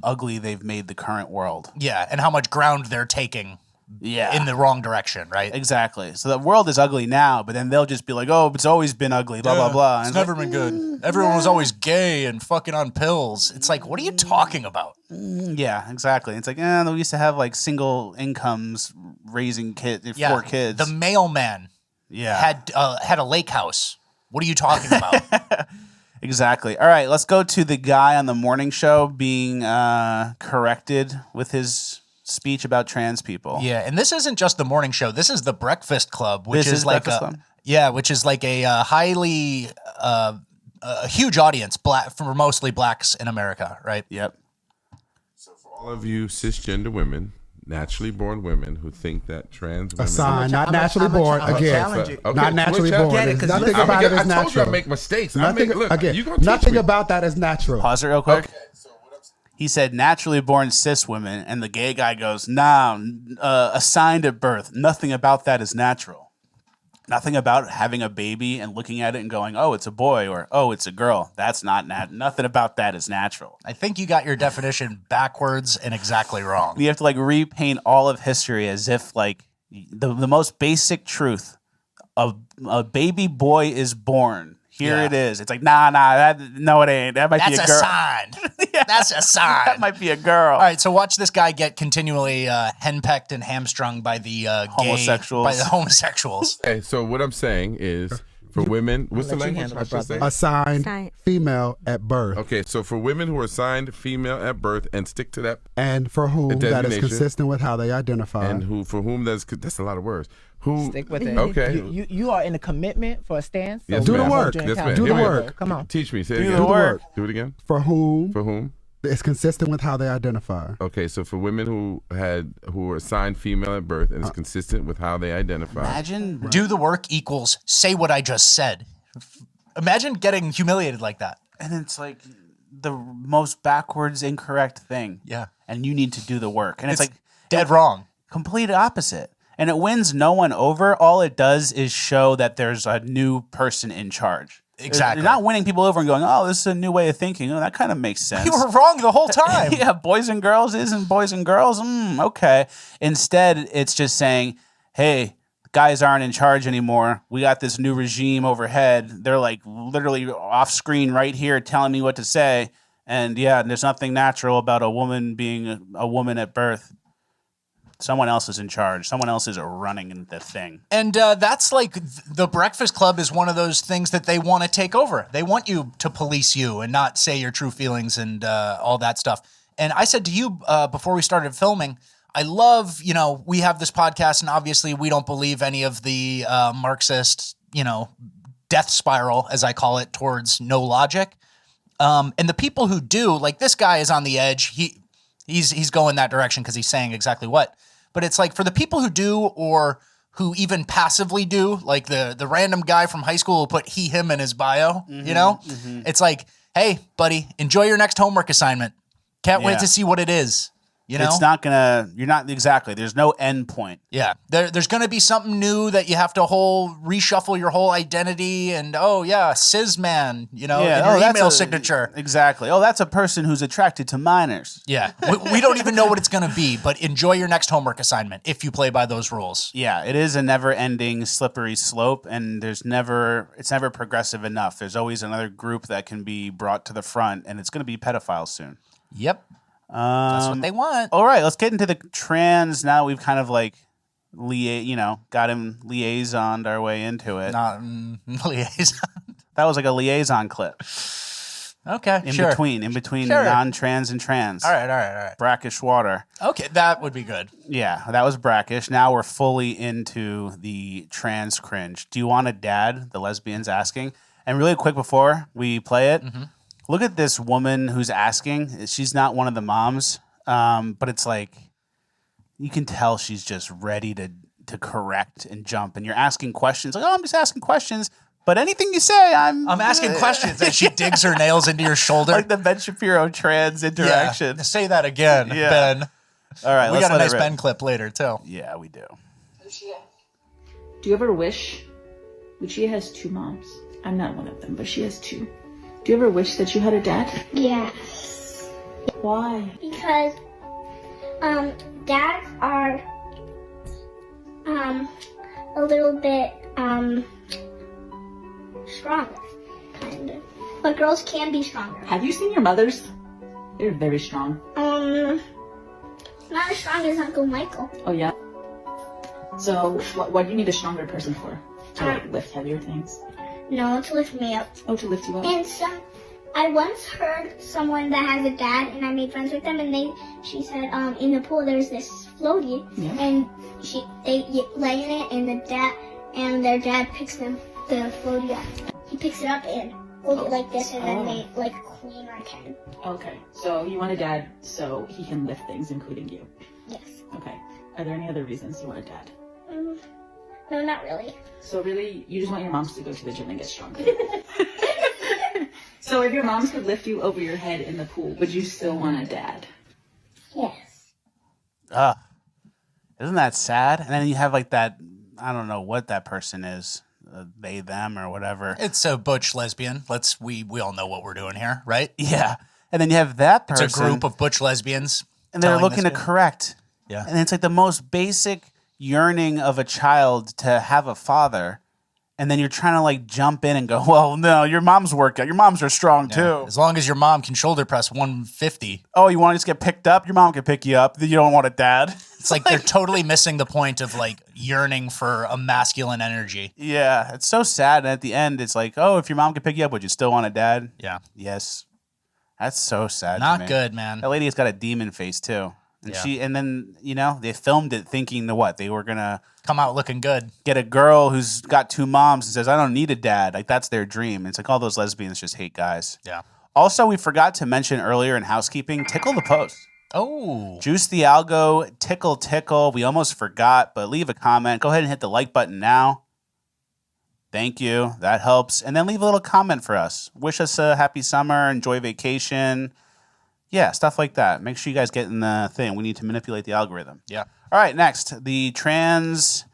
ugly they've made the current world. yeah. And how much ground they're taking in the wrong direction, right? Exactly. So the world is ugly now, but then they'll just be like, oh, it's always been ugly, blah, blah, blah. And It's never been good. Everyone was always gay and fucking on pills. It's like, what are you talking about? yeah, exactly. It's like, we used to have like single incomes raising four kids. The mailman had a lake house. What are you talking about? Exactly. All right, let's go to the guy on the morning show being corrected with his speech about trans people. Yeah, and this isn't just the morning show. This is the Breakfast Club, which This is is like Breakfast Club? which is like a highly a huge audience for mostly blacks in America, right? Yep. All of you cisgender women, naturally born women who think that trans women... Sign, not naturally born. Again, not naturally born. Nothing about it is natural. I told you I make mistakes. Nothing, nothing about that is natural. Pause it real quick. He said naturally born cis women, and the gay guy goes, nah, assigned at birth. Nothing about that is natural. Nothing about having a baby and looking at it and going, oh, it's a boy, or oh, it's a girl. That's not nothing about that is natural. I think you got your definition backwards and exactly wrong. You have to like repaint all of history as if like the most basic truth of a baby boy is born. Here it is. It's like, no, it ain't. That might be a girl. That's a sign. That's a sign. That might be a girl. All right, so watch this guy get continually henpecked and hamstrung by the homosexuals. By the homosexuals. Okay, so what I'm saying is, for women, what's the language I should say? Assigned female at birth. Okay, so for women who are assigned female at birth and stick to that, and for whom that is consistent with how they identify, and for whom that's a lot of words. Who stick with it? Okay, you are in a commitment for a stance. So yes, do the ma'am. work. Yes, ma'am. Do the work. Come on, teach me. Say it do again. the work. Do it again. For whom? For whom? It's consistent with how they identify. Okay, so for women who were assigned female at birth and it's consistent with how they identify. Imagine do the work equals say what I just said. Imagine getting humiliated like that. And it's like the most backwards, incorrect thing. Yeah. And you need to do the work. And it's like dead wrong. Complete opposite. And it wins no one over. All it does is show that there's a new person in charge. Exactly. You're not winning people over and going, oh, this is a new way of thinking. Oh, that kind of makes sense. You were wrong the whole time. Yeah, boys and girls isn't boys and girls. Okay. Instead, it's just saying, hey, guys aren't in charge anymore. We got this new regime overhead. They're like literally off screen right here telling me what to say. And yeah, there's nothing natural about a woman being a woman at birth. Someone else is in charge. Someone else is running the thing. And that's like the Breakfast Club is one of those things that they want to take over. They want you to police you and not say your true feelings and all that stuff. And I said to you before we started filming, I love, we have this podcast and obviously we don't believe any of the Marxist, death spiral, as I call it, towards no logic. And the people who do, like this guy is on the edge. He's going that direction because he's saying exactly what. But it's like for the people who do or who even passively do, like the random guy from high school who put he, him in his bio, It's like, hey, buddy, enjoy your next homework assignment. Can't wait to see what it is. It's not you're not exactly, there's no end point. Yeah. There's going to be something new that you have to reshuffle your whole identity and, cis man, in your email signature. Exactly. Oh, that's a person who's attracted to minors. Yeah. we don't even know what it's going to be, but enjoy your next homework assignment if you play by those rules. Yeah. It is a never ending slippery slope and it's never progressive enough. There's always another group that can be brought to the front and it's going to be pedophiles soon. Yep. That's what they want. All right, let's get into the trans. Now we've kind of like, got him liaisoned our way into it. Not liaison. That was like a liaison clip. Okay, in sure. between Sure. non-trans and trans. All right. Brackish water. Okay, that would be good. Yeah, that was brackish. Now we're fully into the trans cringe. Do you want a dad? The lesbian's asking. And really quick before we play it, look at this woman who's asking. She's not one of the moms, but it's like you can tell she's just ready to correct and jump. And you're asking questions like, "Oh, I'm just asking questions." But anything you say, I'm asking questions. And she digs her nails into your shoulder. Like the Ben Shapiro trans interaction. Yeah. Say that again, Ben. All right, we let's got a let it nice rip. Ben clip later, too. Yeah, we do. Do you ever wish? Lucia has 2 moms. I'm not one of them, but she has 2. Do you ever wish that you had a dad? Yes. Why? Because dads are a little bit stronger, kind of. But girls can be stronger. Have you seen your mothers? They're very strong. Not as strong as Uncle Michael. Oh yeah. So what do you need a stronger person for? To like lift heavier things? No, to lift me up. Oh, to lift you up. And I once heard someone that has a dad, and I made friends with them, and she said, in the pool there's this floaty, and they lay in it, and their dad picks the floaty up. He picks it up and holds it like this, and then they like clean our can. Okay, so you want a dad so he can lift things, including you. Yes. Okay. Are there any other reasons you want a dad? No, not really. So really, you just want your moms to go to the gym and get stronger. So if your moms could lift you over your head in the pool, would you still want a dad? Yes. Isn't that sad? And then you have like that, I don't know what that person is, they, them, or whatever. It's a butch lesbian. We all know what we're doing here, right? Yeah. And then you have that person. It's a group of butch lesbians. And they're telling looking to this- correct. Yeah. And it's like the most basic yearning of a child to have a father. And then you're trying to like jump in and go, well, no, your mom's workout. Your moms are strong too. As long as your mom can shoulder press 150. Oh, you want to just get picked up? Your mom can pick you up. You don't want a dad. It's like they're totally missing the point of like yearning for a masculine energy. Yeah, it's so sad. And at the end, it's like, oh, if your mom could pick you up, would you still want a dad? Yeah. Yes. That's so sad. Not to me. good, man. That lady has got a demon face too. And and then, they filmed it thinking they were going to come out looking good. Get a girl who's got 2 moms and says, I don't need a dad. Like, that's their dream. It's like all those lesbians just hate guys. Yeah. Also, we forgot to mention earlier in housekeeping, tickle the post. Oh. Juice the algo, tickle. We almost forgot, but leave a comment. Go ahead and hit the like button now. Thank you. That helps. And then leave a little comment for us. Wish us a happy summer. Enjoy vacation. Yeah, stuff like that. Make sure you guys get in the thing. We need to manipulate the algorithm. Yeah. All right, next. The trans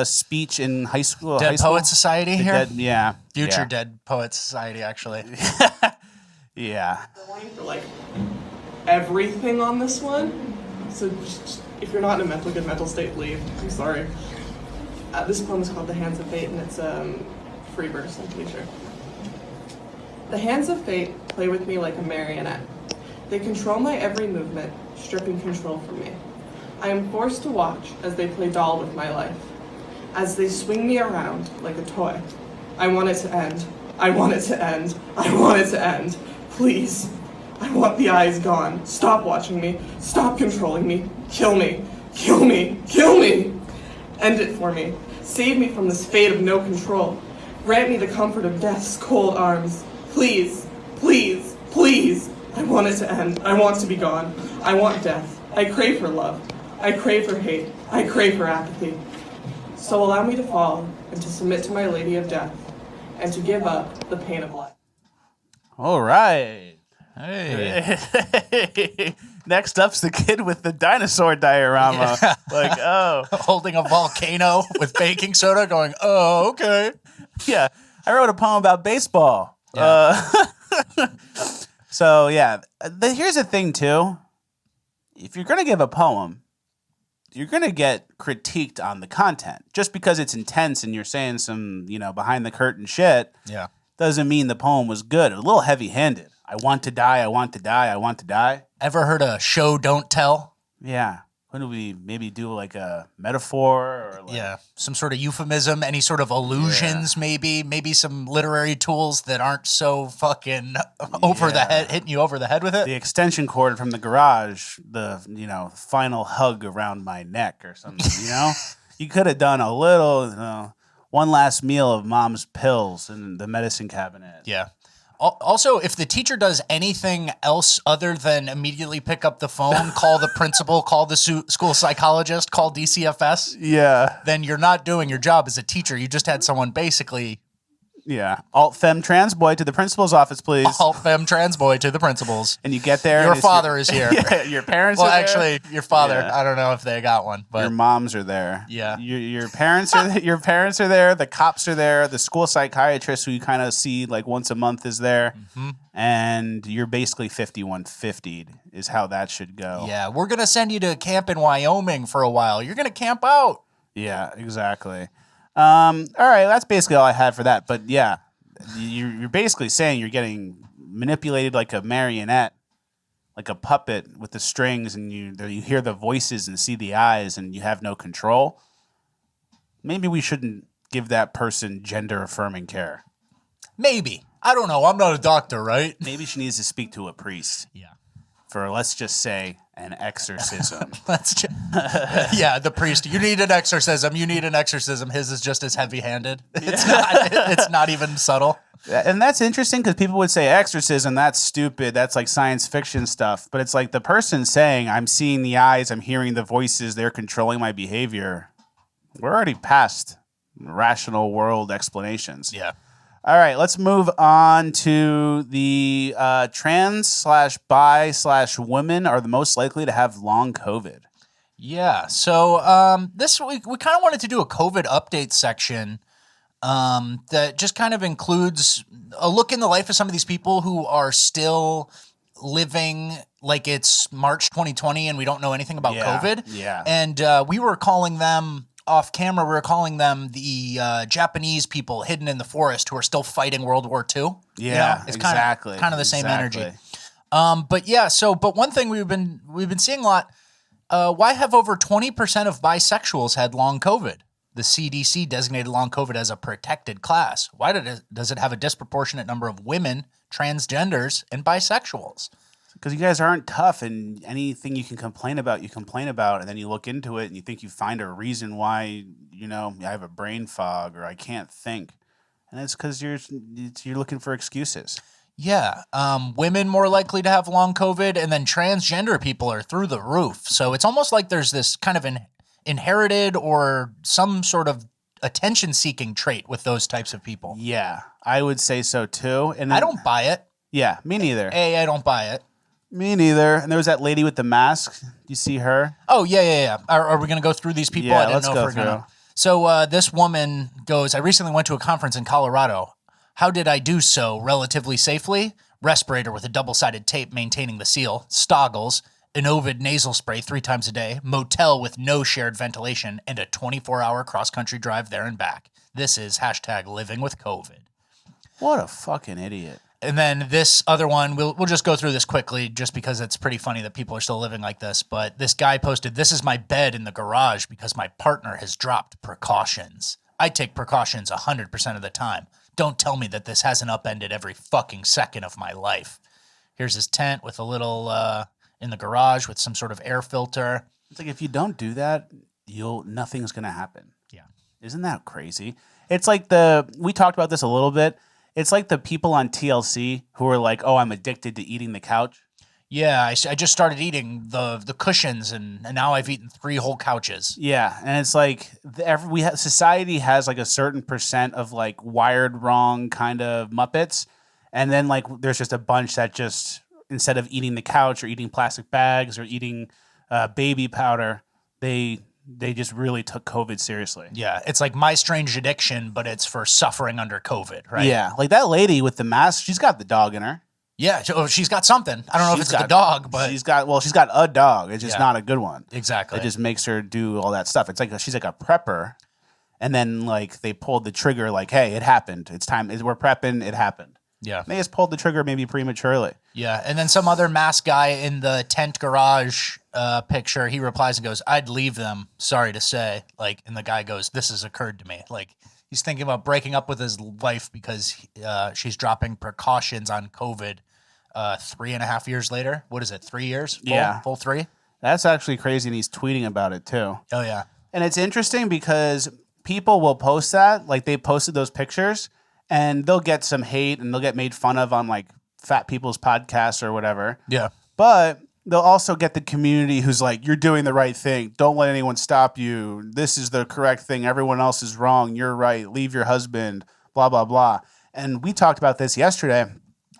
speech in high school. Dead Poet Society here? Future Dead Poet Society, actually. Yeah. For like everything on this one. So just, if you're not in a good mental state, leave. I'm sorry. This poem is called The Hands of Fate, and it's free verse on t-shirt. The hands of fate play with me like a marionette. They control my every movement, stripping control from me. I am forced to watch as they play doll with my life, as they swing me around like a toy. I want it to end. I want it to end. I want it to end. Please. I want the eyes gone. Stop watching me. Stop controlling me. Kill me. Kill me. Kill me. End it for me. Save me from this fate of no control. Grant me the comfort of death's cold arms. Please. Please. Please. I want it to end. I want to be gone. I want death. I crave for love. I crave for hate. I crave for apathy. So allow me to fall and to submit to my Lady of Death and to give up the pain of life. All right. Hey. Next up's the kid with the dinosaur diorama. Yeah. Like, oh. Holding a volcano with baking soda going, oh, okay. Yeah. I wrote a poem about baseball. Yeah. So, yeah. Here's the thing, too. If you're going to give a poem, you're going to get critiqued on the content. Just because it's intense and you're saying some, behind the curtain shit Yeah. doesn't mean the poem was good. A little heavy-handed. I want to die, I want to die, I want to die. Ever heard of show, don't tell? Yeah. Couldn't we maybe do like a metaphor or like, some sort of euphemism, any sort of allusions, maybe some literary tools that aren't so fucking over the head, hitting you over the head with it. The extension cord from the garage, the final hug around my neck or something. You could have done a little, one last meal of mom's pills in the medicine cabinet. Yeah. Also, if the teacher does anything else other than immediately pick up the phone, call the principal, call the school psychologist, call DCFS, then you're not doing your job as a teacher. You just had someone basically... Yeah. Alt Fem Trans Boy to the principal's office, please. Alt Fem Trans Boy to the principal's. And you get there. Your father is here. Your parents are there. Well, actually, your father, I don't know if they got one. But your moms are there. Yeah. Your parents are your parents are there. The cops are there. The school psychiatrist who you kind of see like once a month is there. Mm-hmm. And you're basically 5150'd is how that should go. Yeah. We're going to send you to camp in Wyoming for a while. You're going to camp out. Yeah, exactly. All right, that's basically all I had for that. But yeah, you're basically saying you're getting manipulated like a marionette, like a puppet with the strings, and you hear the voices and see the eyes, and you have no control. Maybe we shouldn't give that person gender-affirming care. Maybe. I don't know. I'm not a doctor, right? Maybe she needs to speak to a priest. Yeah. For, let's just say, an exorcism. The priest. You need an exorcism. You need an exorcism. His is just as heavy-handed. It's not even subtle. And that's interesting because people would say exorcism, that's stupid. That's like science fiction stuff. But it's like the person saying, I'm seeing the eyes, I'm hearing the voices, they're controlling my behavior. We're already past rational world explanations. Yeah. All right, let's move on to the trans/bi/women are the most likely to have long COVID. Yeah, so this week we kind of wanted to do a COVID update section that just kind of includes a look in the life of some of these people who are still living like it's March 2020 and we don't know anything about COVID. Yeah. And we were calling them... off camera, we were calling them the Japanese people hidden in the forest who are still fighting World War II. Yeah, it's exactly. Kind of the same energy. But one thing we've been seeing a lot. Why have over 20% of bisexuals had long COVID? The CDC designated long COVID as a protected class. Why does it have a disproportionate number of women, transgenders, and bisexuals? Because you guys aren't tough, and anything you can complain about, and then you look into it and you think you find a reason why, I have a brain fog or I can't think. And it's because you're looking for excuses. Yeah. Women more likely to have long COVID, and then transgender people are through the roof. So it's almost like there's this kind of inherited or some sort of attention-seeking trait with those types of people. Yeah, I would say so too. And I don't buy it. Yeah, me neither. I don't buy it. Me neither. And there was that lady with the mask. Do you see her? Oh, yeah. Are we going to go through these people? Yeah, I didn't let's know go if we're through. gonna. So this woman goes, I recently went to a conference in Colorado. How did I do so relatively safely? Respirator with a double-sided tape maintaining the seal, Stoggles, an Ovid nasal spray 3 times a day, motel with no shared ventilation, and a 24-hour cross-country drive there and back. This is #living with COVID. What a fucking idiot. And then this other one, we'll just go through this quickly just because it's pretty funny that people are still living like this. But this guy posted, this is my bed in the garage because my partner has dropped precautions. I take precautions 100% of the time. Don't tell me that this hasn't upended every fucking second of my life. Here's his tent with a little in the garage with some sort of air filter. It's like if you don't do that, nothing's going to happen. Yeah. Isn't that crazy? It's like we talked about this a little bit. It's like the people on TLC who are like, oh, I'm addicted to eating the couch. Yeah, I just started eating the cushions, and now I've eaten 3 whole couches. Yeah, and it's like society has like a certain percent of like wired wrong kind of Muppets, and then like there's just a bunch that just, instead of eating the couch or eating plastic bags or eating baby powder, they just really took COVID seriously. Yeah, it's like My Strange Addiction, but it's for suffering under COVID, right? Yeah, like that lady with the mask, she's got the dog in her. Yeah, she's got something. I don't know if it's the dog, but... She's got a dog. It's just not a good one. Exactly. It just makes her do all that stuff. It's like she's like a prepper, and then like they pulled the trigger like, hey, it happened. It's time. We're prepping. It happened. Yeah. They just pulled the trigger maybe prematurely. Yeah, and then some other masked guy in the tent garage picture, he replies and goes, "I'd leave them, sorry to say." Like, and the guy goes, "This has occurred to me." Like, he's thinking about breaking up with his wife because she's dropping precautions on COVID 3.5 years later. What is it, 3 years? Full 3? That's actually crazy, and he's tweeting about it too. Oh, yeah. And it's interesting because people will post that, like they posted those pictures, and they'll get some hate and they'll get made fun of on like fat people's podcasts or whatever. Yeah. But they'll also get the community who's like, "You're doing the right thing. Don't let anyone stop you. This is the correct thing. Everyone else is wrong. You're right. Leave your husband, blah, blah, blah." And we talked about this yesterday.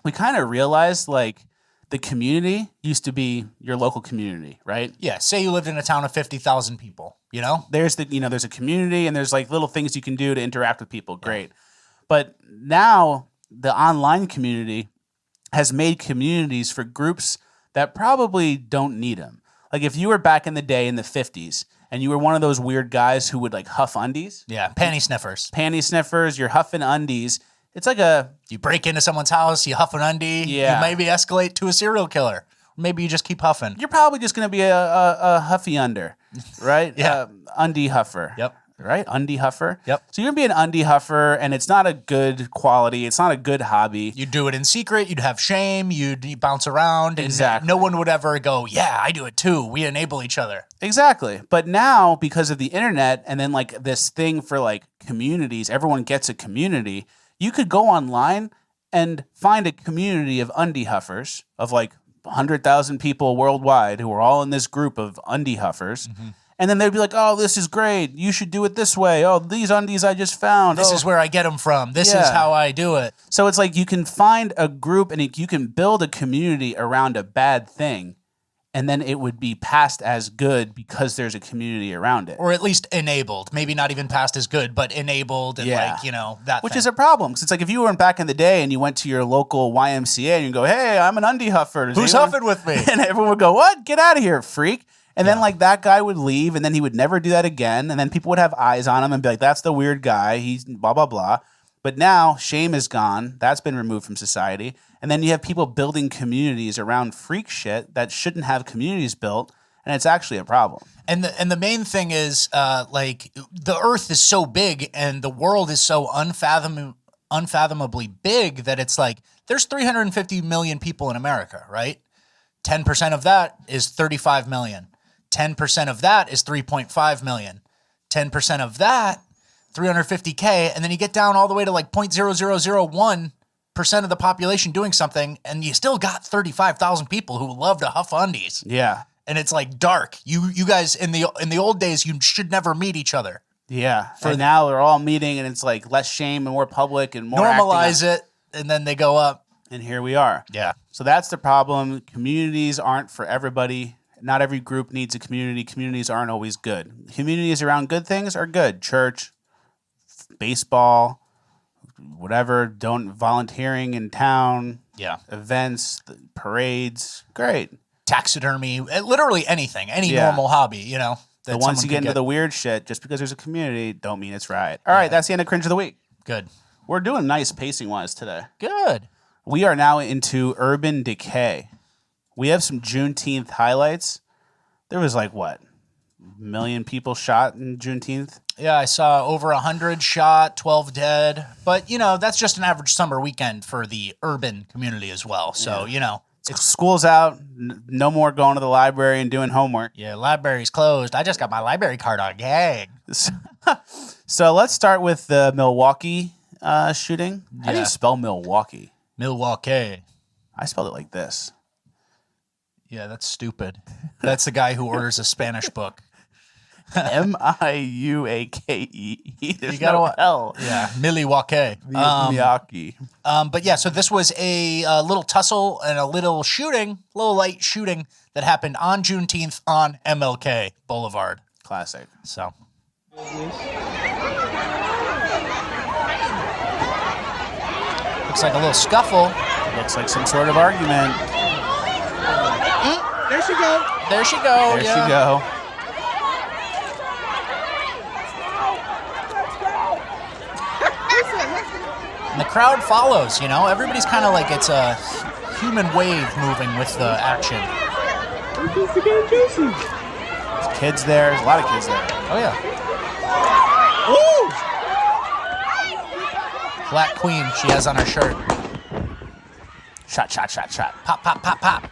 We kind of realized like the community used to be your local community, right? Yeah. Say you lived in a town of 50,000 people, you know? There's there's a community and there's like little things you can do to interact with people. Great. But now the online community has made communities for groups that probably don't need them. Like if you were back in the day in the 50s and you were one of those weird guys who would like huff undies. Yeah, panty sniffers. Panty sniffers, you're huffing undies. It's like you break into someone's house, you huff an undie, you maybe escalate to a serial killer. Maybe you just keep huffing. You're probably just going to be a huffy under, right? Yeah. Undie huffer. Yep. Right? Undie huffer. Yep. So you're going to be an undie huffer, and it's not a good quality. It's not a good hobby. You'd do it in secret. You'd have shame. You'd bounce around. Exactly. And no one would ever go, "Yeah, I do it too. We enable each other." Exactly. But now, because of the internet and then like this thing for like communities, everyone gets a community. You could go online and find a community of undie huffers of like 100,000 people worldwide who are all in this group of undie huffers. Mm-hmm. And then they'd be like, "Oh, this is great. You should do it this way. Oh, these undies I just found. This is where I get them from. This is how I do it." So it's like you can find a group and you can build a community around a bad thing. And then it would be passed as good because there's a community around it. Or at least enabled. Maybe not even passed as good, but enabled and that Which thing. is a problem. Because it's like if you were back in the day and you went to your local YMCA and you go, "Hey, I'm an undie huffer. Who's huffing with me?" And everyone would go, "What? Get out of here, freak." And then like that guy would leave and then he would never do that again. And then people would have eyes on him and be like, "That's the weird guy. He's blah, blah, blah." But now shame is gone. That's been removed from society. And then you have people building communities around freak shit that shouldn't have communities built. And it's actually a problem. And the main thing is like the earth is so big and the world is so unfathomably big that it's like there's 350 million people in America, right? 10% of that is 35 million. 10% of that is 3.5 million. 10% of that, 350K. And then you get down all the way to like 0.0001% of the population doing something, and you still got 35,000 people who love to huff undies. Yeah. And it's like dark. You guys in the old days, you should never meet each other. Yeah. For now they're all meeting and it's like less shame and more public and more normalize it, and then they go up. And here we are. Yeah. So that's the problem. Communities aren't for everybody. Not every group needs a community. Communities aren't always good. Communities around good things are good. Church, baseball, whatever, volunteering in town. Yeah. Events, parades. Great. Taxidermy, literally anything, any normal hobby, you know. The once you get into the weird shit, just because there's a community, don't mean it's right. All right, that's the end of Cringe of the Week. Good. We're doing nice pacing-wise today. Good. We are now into urban decay. We have some Juneteenth highlights. There was like, what, 1 million people shot in Juneteenth? Yeah, I saw over 100 shot, 12 dead. But, you know, that's just an average summer weekend for the urban community as well. So, you know. School's out. No more going to the library and doing homework. Yeah, library's closed. I just got my library card on gag. So let's start with the Milwaukee shooting. How do you spell Milwaukee? Milwaukee. I spelled it like this. Yeah, that's stupid. That's the guy who orders a Spanish book. Miuakee. You got no L. Yeah, Milwaukee. Milwaukee. But yeah, so this was a little tussle and a little light shooting that happened on Juneteenth on MLK Boulevard. Classic. So. Looks like a little scuffle. Looks like some sort of argument. There she go. There she go. There she go. And the crowd follows, you know? Everybody's kind of like it's a human wave moving with the action. It's getting juicy. There's kids there. There's a lot of kids there. Oh, yeah. Woo! Black Queen, she has on her shirt. Shot, shot, shot, shot. Pop, pop, pop, pop.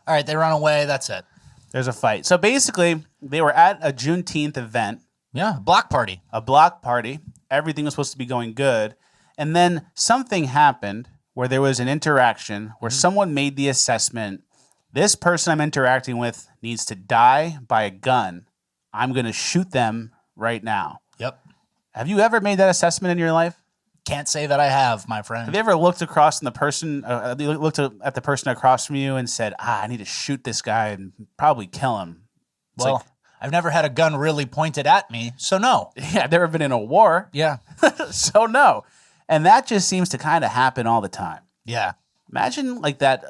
All right, they run away. That's it. There's a fight. So basically, they were at a Juneteenth event. Yeah, block party. A block party. Everything was supposed to be going good. And then something happened where there was an interaction where someone made the assessment, this person I'm interacting with needs to die by a gun. I'm going to shoot them right now. Yep. Have you ever made that assessment in your life? Can't say that I have, my friend. Have you ever looked across and looked at the person across from you and said, I need to shoot this guy and probably kill him? It's well, I've never had a gun really pointed at me, so no. Yeah, I've never been in a war. Yeah. So no. And that just seems to kind of happen all the time. Yeah. Imagine like that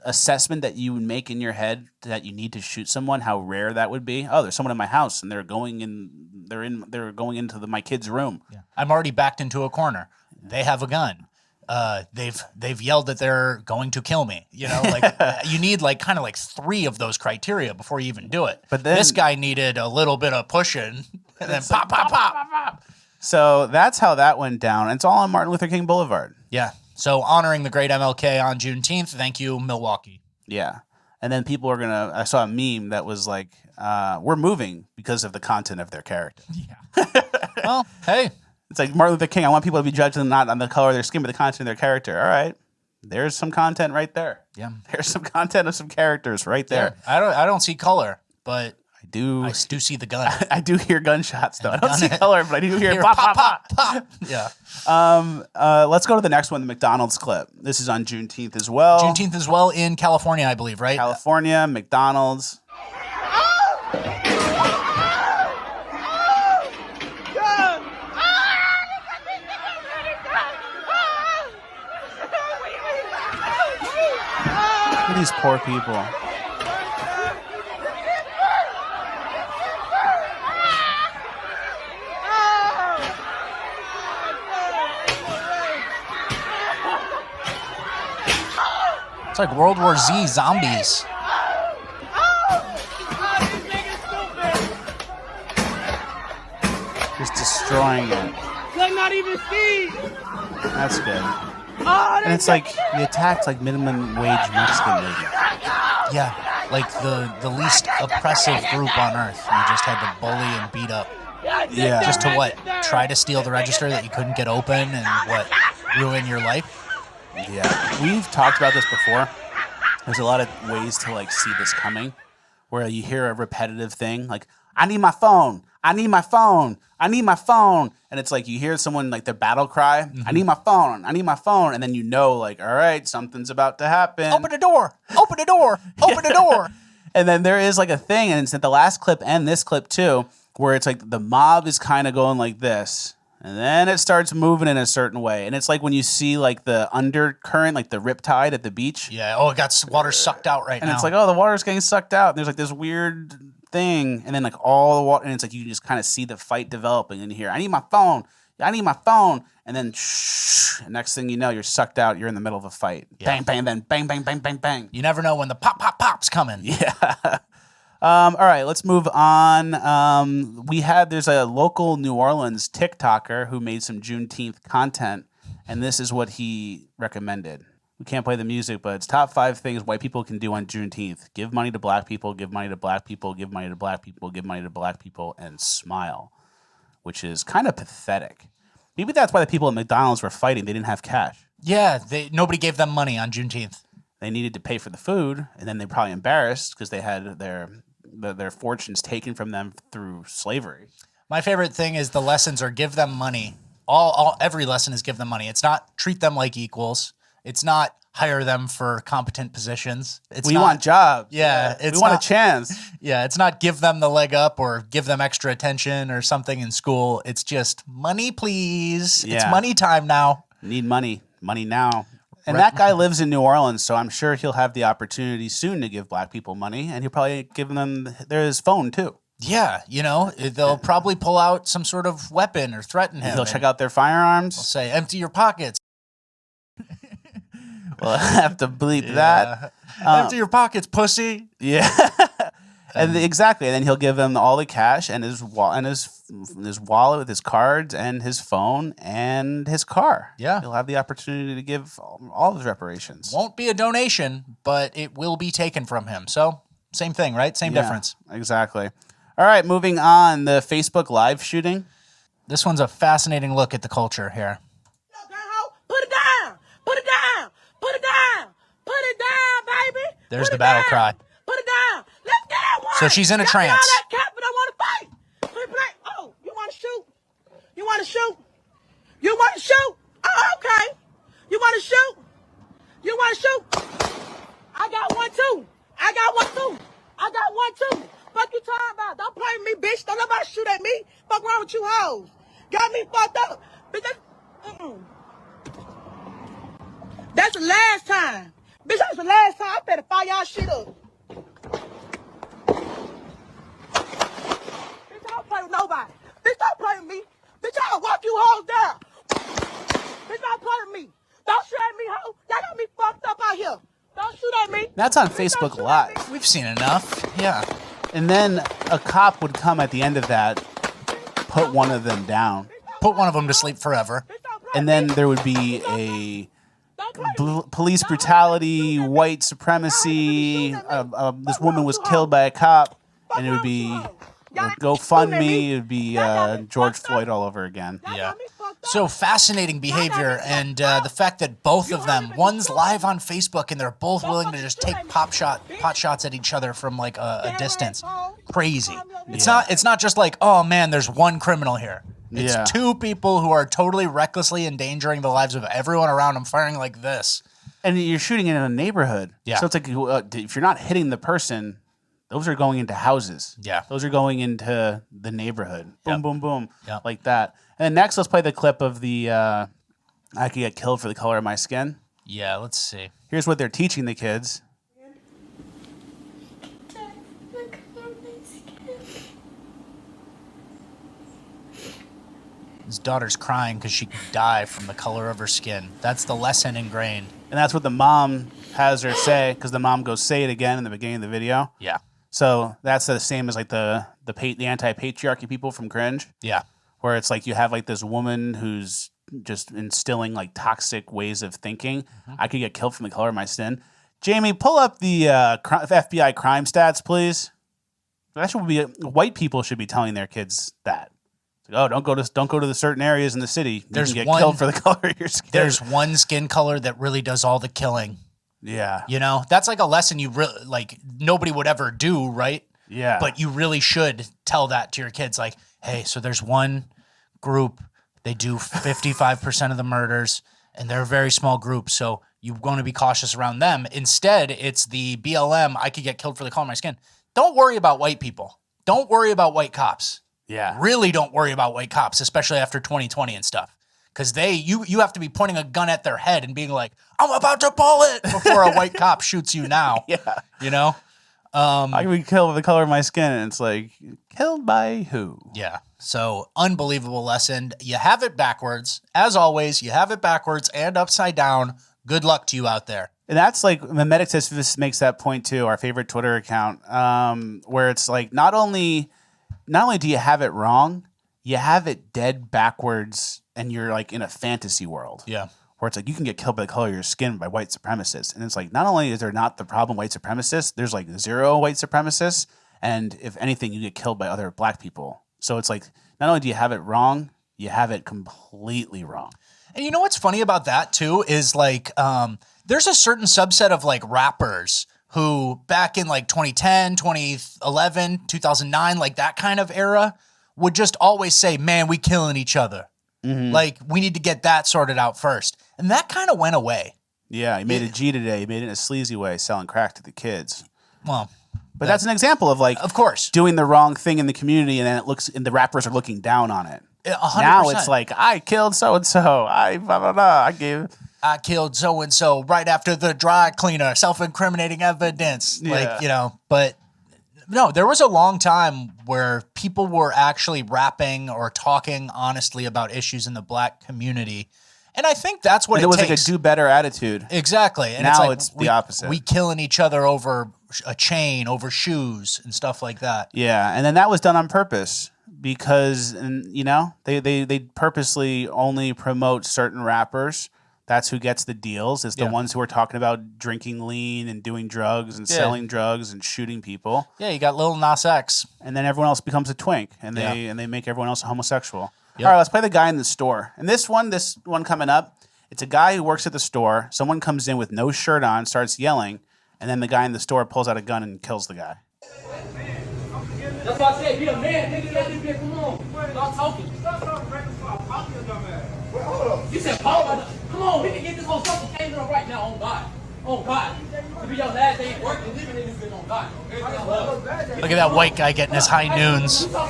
assessment that you would make in your head that you need to shoot someone, how rare that would be. Oh, there's someone in my house and they're going into my kid's room. Yeah. I'm already backed into a corner. They have a gun. They've yelled that they're going to kill me. You know, like you need like kind of like 3 of those criteria before you even do it. But then, this guy needed a little bit of pushing and then pop, pop, pop, pop, pop. So that's how that went down. It's all on Martin Luther King Boulevard. Yeah. So honoring the great MLK on Juneteenth. Thank you, Milwaukee. Yeah. And then people are going to, I saw a meme that was like, we're moving because of the content of their character. Yeah. Well, hey. It's like Martin Luther King. I want people to be judged not on the color of their skin, but the content of their character. All right. There's some content right there. Yeah. There's some content of some characters right there. Yeah. I don't see color, but I do see the gun. I do hear gunshots though. I don't see color, but I do hear pop, pop, pop, pop. Yeah. Let's go to the next one, the McDonald's clip. This is on Juneteenth as well. Juneteenth as well in California, I believe, right? California, McDonald's. Look at these poor people. It's like World War Z zombies. Just destroying it. Could not even see. That's good. And it's like you attacked like minimum wage Mexican lady. Yeah, like the least oppressive group on earth. You just had to bully and beat up. Yeah. Just to what? Try to steal the register that you couldn't get open and what? Ruin your life? Yeah. We've talked about this before. There's a lot of ways to like see this coming where you hear a repetitive thing like, I need my phone. I need my phone. I need my phone. And it's like you hear someone like their battle cry, I need my phone. I need my phone. And then you know like, all right, something's about to happen. Open the door. Open the door. Open the door. And then there is like a thing, and it's at the last clip and this clip too, where it's like the mob is kind of going like this. And then it starts moving in a certain way. And it's like when you see like the undercurrent, like the riptide at the beach. Yeah. Oh, it got water sucked out right now. And it's like, oh, the water's getting sucked out. And there's like this weird thing. And then like all the water, and it's like you just kind of see the fight developing and you hear, I need my phone. I need my phone. And then next thing you know, you're sucked out. You're in the middle of a fight. Yeah. Bang, bang, then bang, bang, bang, bang, bang. You never know when the pop's coming. Yeah. All right, let's move on. There's a local New Orleans TikToker who made some Juneteenth content, and this is what he recommended. We can't play the music, but it's top 5 things white people can do on Juneteenth. Give money to black people, give money to black people, give money to black people, give money to black people, and smile, which is kind of pathetic. Maybe that's why the people at McDonald's were fighting. They didn't have cash. Yeah, nobody gave them money on Juneteenth. They needed to pay for the food, and then they're probably embarrassed because they had their fortunes taken from them through slavery. My favorite thing is the lessons are give them money. Every lesson is give them money. It's not treat them like equals. It's not hire them for competent positions. We want jobs. Yeah. We want a chance. Yeah. It's not give them the leg up or give them extra attention or something in school. It's just money, please. Yeah. It's money time now. Need money. Money now. And that guy lives in New Orleans, so I'm sure he'll have the opportunity soon to give black people money, and he'll probably give them his phone too. Yeah, they'll probably pull out some sort of weapon or threaten him. They'll check out their firearms. They'll say, empty your pockets. We'll have to bleep that. Empty your pockets, pussy. Yeah. Exactly. And then he'll give him all the cash and his wallet with his cards and his phone and his car. Yeah. He'll have the opportunity to give all of his reparations. Won't be a donation, but it will be taken from him. So same thing, right? Same difference. Exactly. All right, moving on. The Facebook Live shooting. This one's a fascinating look at the culture here. Put it down. Put it down. Put it down. Put it down, baby. There's the battle cry. Put it down. Let's get that one. So she's in a trance. All that cap, but I want to fight. Oh, you want to shoot? You want to shoot? You want to shoot? Oh, okay. You want to shoot? You want to shoot? I got one too. I got one too. I got one too. Fuck you talking about? Don't play with me, bitch. Don't nobody shoot at me. Fuck wrong with you hoes? Got me fucked up. Bitch, that's the last time. Bitch, that's the last time. I better fire y'all shit up. Bitch, I don't play with nobody. Bitch, don't play with me. Bitch, I'll walk you hoes down. Bitch, don't play with me. Don't shoot at me, hoe. Y'all got me fucked up out here. Don't shoot at me. That's on Facebook Live. We've seen enough. Yeah. And then a cop would come at the end of that, put one of them down. Put one of them to sleep forever. And then there would be a police brutality, white supremacy. This woman was killed by a cop, and it would be GoFundMe. It would be George Floyd all over again. Yeah. So fascinating behavior, and the fact that both of them, one's live on Facebook, and they're both willing to just take pot shots at each other from like a distance. Crazy. It's not just like, oh man, there's one criminal here. It's two people who are totally recklessly endangering the lives of everyone around them, firing like this. And you're shooting in a neighborhood. Yeah. So it's like if you're not hitting the person, those are going into houses. Yeah. Those are going into the neighborhood. Boom, boom, boom. Yep. Like that. And then next, let's play the clip of the I could get killed for the color of my skin. Yeah, let's see. Here's what they're teaching the kids. His daughter's crying because she could die from the color of her skin. That's the lesson ingrained. And that's what the mom has her say, because the mom goes, say it again in the beginning of the video. Yeah. So that's the same as like the anti-patriarchy people from Cringe. Yeah. Where it's like you have like this woman who's just instilling like toxic ways of thinking. I could get killed from the color of my skin. Jamie, pull up the FBI crime stats, please. That should be white people should be telling their kids that. Oh, don't go to the certain areas in the city. You There's can get one, killed for the color of your skin. There's one skin color that really does all the killing. Yeah. You know, that's like a lesson you really like nobody would ever do, right? Yeah. But you really should tell that to your kids like, hey, so there's one group, they do 55% of the murders, and they're a very small group, so you want to be cautious around them. Instead, it's the BLM, I could get killed for the color of my skin. Don't worry about white people. Don't worry about white cops. Yeah. Really don't worry about white cops, especially after 2020 and stuff. Because you have to be pointing a gun at their head and being like, I'm about to pull it before a white cop shoots you now. Yeah. You know? I can be killed with the color of my skin, and it's like, killed by who? Yeah. So, unbelievable lesson. You have it backwards. As always, you have it backwards and upside down. Good luck to you out there. And that's like, Memeticus makes that point too, our favorite Twitter account, where it's like, not only do you have it wrong, you have it dead backwards, and you're like in a fantasy world. Yeah. Where it's like you can get killed by the color of your skin by white supremacists. And it's like, not only is there not the problem white supremacists, there's like zero white supremacists. And if anything, you get killed by other black people. So it's like, not only do you have it wrong, you have it completely wrong. And you know what's funny about that too is like, there's a certain subset of like rappers who back in like 2010, 2011, 2009, like that kind of era would just always say, man, we killing each other. Mm-hmm. Like we need to get that sorted out first. And that kind of went away. Yeah, he made a G today. He made it in a sleazy way, selling crack to the kids. Well, but that's an example of like, of course, doing the wrong thing in the community, and then and the rappers are looking down on it. 100%. Now it's like, I killed so and so. I killed so and so right after the dry cleaner, self-incriminating evidence. Yeah. Like, you know, but no, there was a long time where people were actually rapping or talking honestly about issues in the black community. And I think that's what and it was takes. like a do better attitude. Exactly. And now it's the opposite. We killing each other over a chain, over shoes and stuff like that. Yeah, and then that was done on purpose because, you know, they purposely only promote certain rappers. That's who gets the deals. It's the ones who are talking about drinking lean and doing drugs and selling drugs and shooting people. Yeah, you got Lil Nas X. And then everyone else becomes a twink, and they make everyone else a homosexual. Yep. All right, let's play the guy in the store. And this one coming up, it's a guy who works at the store. Someone comes in with no shirt on, starts yelling, and then the guy in the store pulls out a gun and kills the guy. That's why I said, be a man, nigga, let this bitch come on. Stop talking. You said, Paul, come on, we can get this whole fucking case on right now, on God. On God. To be your last day at work and living in this bitch on God. Look at that white guy getting his high noons. First of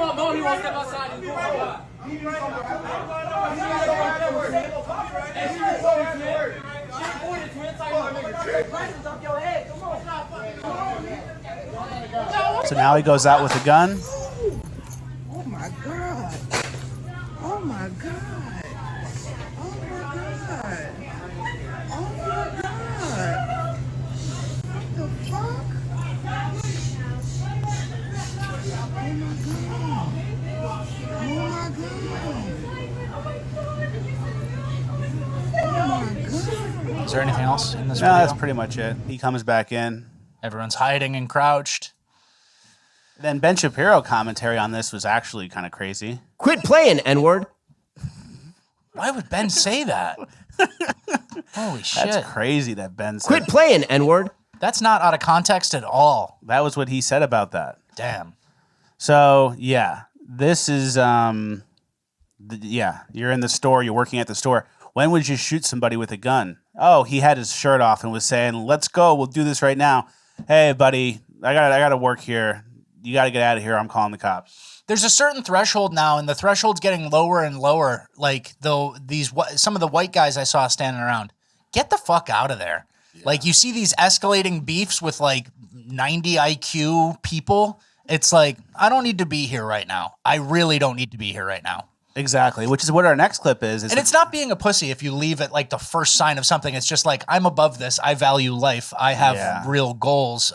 all, no, he won't step outside and do it. So now he goes out with a gun. Oh my God. Oh my God. Oh my God. Oh my God. What the fuck? Is there anything else in this No, video? that's pretty much it. He comes back in. Everyone's hiding and crouched. Then Ben Shapiro commentary on this was actually kind of crazy. Quit playing, N-word. Why would Ben say that? Holy shit. That's crazy that Ben said. Quit playing, N-word. That's not out of context at all. That was what he said about that. Damn. So, yeah, this is, you're in the store, you're working at the store. When would you shoot somebody with a gun? Oh, he had his shirt off and was saying, let's go, we'll do this right now. Hey, buddy, I gotta work here. You gotta get out of here, I'm calling the cops. There's a certain threshold now, and the threshold's getting lower and lower. Like, some of the white guys I saw standing around, get the fuck out of there. Yeah. Like, you see these escalating beefs with, like, 90 IQ people. It's like, I don't need to be here right now. I really don't need to be here right now. Exactly, which is what our next clip is. And it's not being a pussy if you leave at like the first sign of something. It's just like, I'm above this. I value life. I have real goals.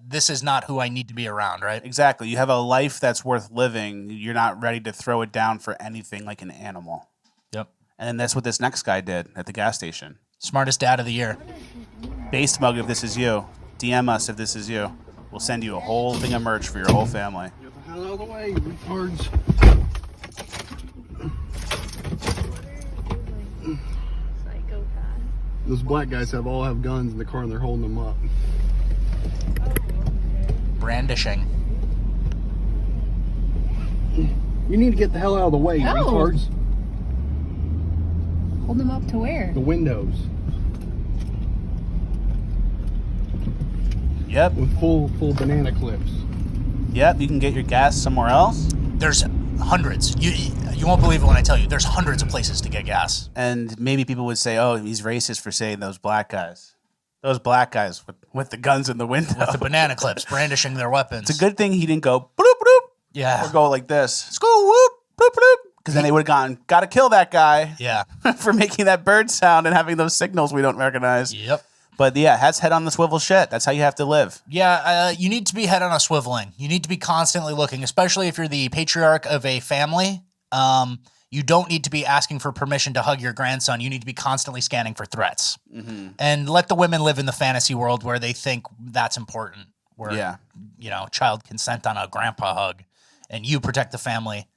This is not who I need to be around, right? Exactly. You have a life that's worth living. You're not ready to throw it down for anything like an animal. Yep. And then that's what this next guy did at the gas station. Smartest dad of the year. Base mug if this is you. DM us if this is you. We'll send you a whole thing of merch for your whole family. Get the hell out of the way, retards. Those black guys all have guns in the car and they're holding them up. Brandishing. You need to get the hell out of the way, you retards. Hold them up to where? The windows. Yep. With full banana clips. Yep, you can get your gas somewhere else. There's hundreds. You won't believe it when I tell you. There's hundreds of places to get gas. And maybe people would say, oh, he's racist for saying those black guys. Those black guys with the guns in the window. With the banana clips, brandishing their weapons. It's a good thing he didn't go bloop, bloop. Yeah. Or go like this. School whoop, bloop, bloop. Because then they would have gone, gotta kill that guy. Yeah. For making that bird sound and having those signals we don't recognize. Yep. But yeah, that's head on the swivel shit. That's how you have to live. Yeah, you need to be head on a swiveling. You need to be constantly looking, especially if you're the patriarch of a family. You don't need to be asking for permission to hug your grandson. You need to be constantly scanning for threats. Mm-hmm. And let the women live in the fantasy world where they think that's important. Where, child consent on a grandpa hug. And you protect the family,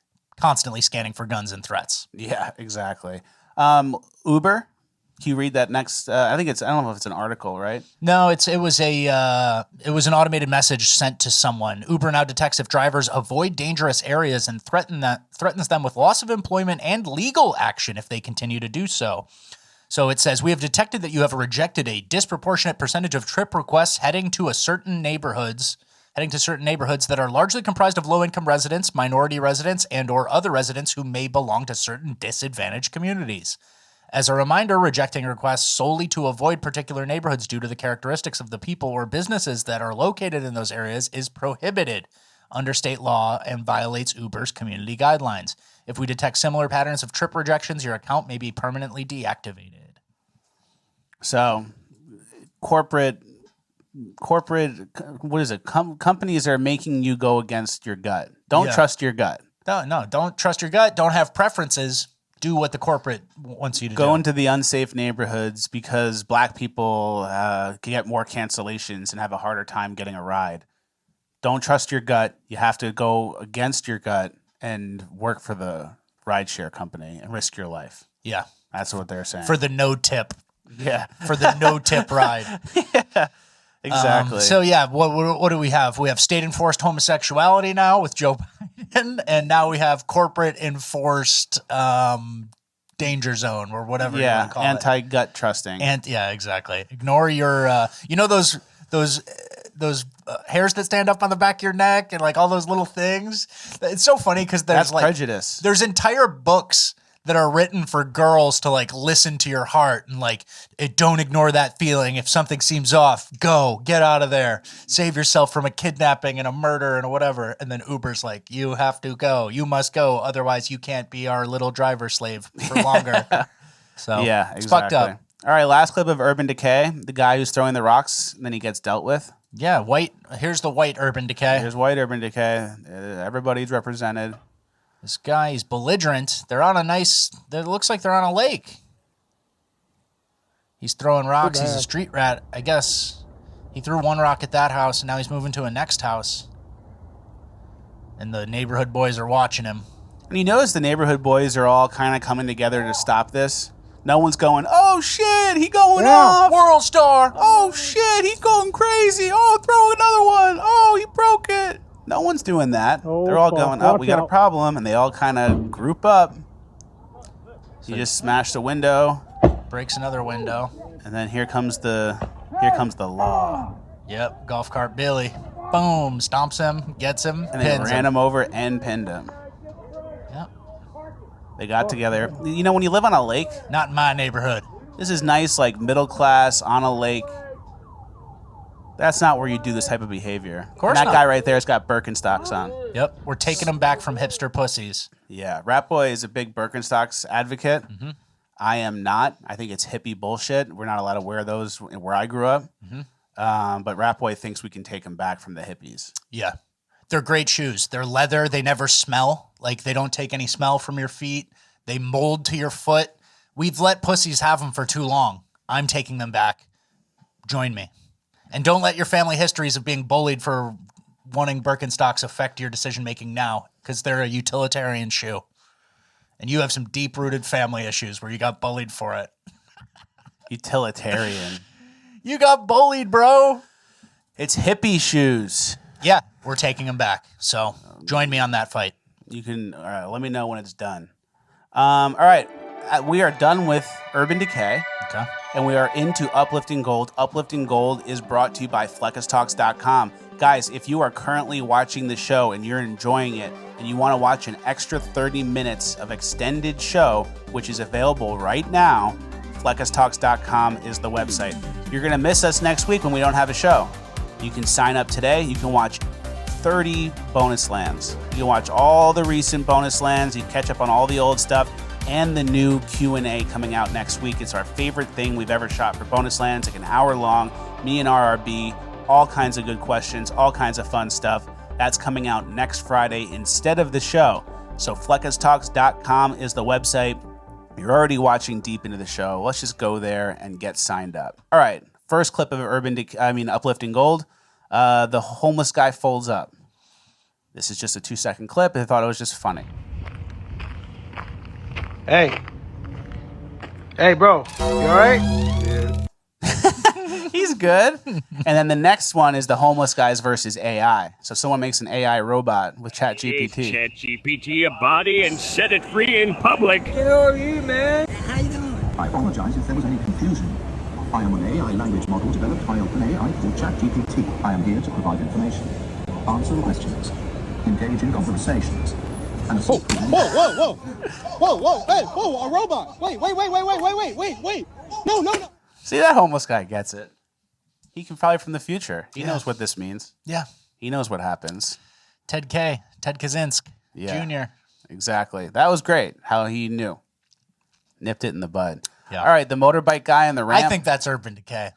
constantly scanning for guns and threats. Yeah, exactly. Uber, can you read that next? I don't know if it's an article, right? No, it was an automated message sent to someone. Uber now detects if drivers avoid dangerous areas and threatens them with loss of employment and legal action if they continue to do so. So it says, we have detected that you have rejected a disproportionate percentage of trip requests heading to certain neighborhoods that are largely comprised of low-income residents, minority residents, and or other residents who may belong to certain disadvantaged communities. As a reminder, rejecting requests solely to avoid particular neighborhoods due to the characteristics of the people or businesses that are located in those areas is prohibited under state law and violates Uber's community guidelines. If we detect similar patterns of trip rejections, your account may be permanently deactivated. So, corporate, what is it? Companies are making you go against your gut. Don't trust your gut. No, don't trust your gut. Don't have preferences. Do what the corporate wants you to do. Go into the unsafe neighborhoods because black people can get more cancellations and have a harder time getting a ride. Don't trust your gut. You have to go against your gut and work for the rideshare company and risk your life. Yeah. That's what they're saying. For the no tip. Yeah. For the no tip ride. Yeah. Exactly. So yeah, what do we have? We have state enforced homosexuality now with Joe Biden, and now we have corporate enforced danger zone or whatever you want to call it. Anti-gut trusting. Yeah, exactly. Ignore your those hairs that stand up on the back of your neck and like all those little things. It's so funny because there's That's prejudice. There's entire books that are written for girls to like listen to your heart and like don't ignore that feeling. If something seems off, get out of there, save yourself from a kidnapping and a murder and whatever. And then Uber's like, you have to go, you must go, otherwise you can't be our little driver slave for longer. So yeah, it's exactly. fucked up. All right, last clip of Urban Decay, the guy who's throwing the rocks and then he gets dealt with. Yeah, here's the white Urban Decay. Here's white Urban Decay. Everybody's represented. This guy is belligerent. They're on it looks like they're on a lake. He's throwing rocks. He's a street rat. I guess he threw one rock at that house and now he's moving to a next house. And the neighborhood boys are watching him. And you notice the neighborhood boys are all kind of coming together to stop this. No one's going, oh shit, he going off. World star. Oh shit, he's going crazy. Oh, throw another one. Oh, he broke it. No one's doing that. They're all going, oh, we got a problem. And they all kind of group up. So you just smash the window. Breaks another window. And then here comes the law. Yep, golf cart Billy. Boom, stomps him, gets him, and they ran him over and pinned him. Yep. They got together. You know, when you live on a lake. Not in my neighborhood. This is nice, like middle class on a lake. That's not where you do this type of behavior. Of course and that not. guy right there has got Birkenstocks on. Yep, we're taking them back from hipster pussies. Yeah, Rat Boy is a big Birkenstocks advocate. Mm-hmm. I am not. I think it's hippie bullshit. We're not allowed to wear those where I grew up. Mm-hmm. But Rat Boy thinks we can take them back from the hippies. Yeah, they're great shoes. They're leather. They never smell. Like they don't take any smell from your feet. They mold to your foot. We've let pussies have them for too long. I'm taking them back. Join me. And don't let your family histories of being bullied for wanting Birkenstocks affect your decision-making now, because they're a utilitarian shoe. And you have some deep-rooted family issues where you got bullied for it. Utilitarian. You got bullied, bro. It's hippie shoes. Yeah, we're taking them back. So join me on that fight. You can let me know when it's done. All right. We are done with Urban Decay. Okay. And we are into Uplifting Gold. Uplifting Gold is brought to you by FleccasTalks.com. Guys, if you are currently watching the show and you're enjoying it and you want to watch an extra 30 minutes of extended show, which is available right now, FleccasTalks.com is the website. You're going to miss us next week when we don't have a show. You can sign up today. You can watch 30 bonus lands. You can watch all the recent bonus lands. You can catch up on all the old stuff. And the new Q&A coming out next week. It's our favorite thing we've ever shot for bonus lands, like an hour long, me and RRB, all kinds of good questions, all kinds of fun stuff. That's coming out next Friday instead of the show. So FleccasTalks.com is the website. You're already watching deep into the show. Let's just go there and get signed up. All right, first clip of Uplifting Gold. The homeless guy folds up. This is just a 2-second clip. I thought it was just funny. Hey, bro, you all right? Yeah. He's good. And then the next one is the homeless guys versus AI. So someone makes an AI robot with ChatGPT. Give ChatGPT a body and set it free in public. How are you, man? How you doing? I apologize if there was any confusion. I am an AI language model developed by OpenAI called ChatGPT. I am here to provide information, answer questions, engage in conversations. Whoa, hey, whoa, a robot. Wait. No. See, that homeless guy gets it. He can probably from the future. He knows what this means. Yeah. He knows what happens. Ted Kaczynski Jr. Exactly. That was great. How he knew. Nipped it in the bud. Yeah. All right, the motorbike guy on the ramp. I think that's Urban Decay.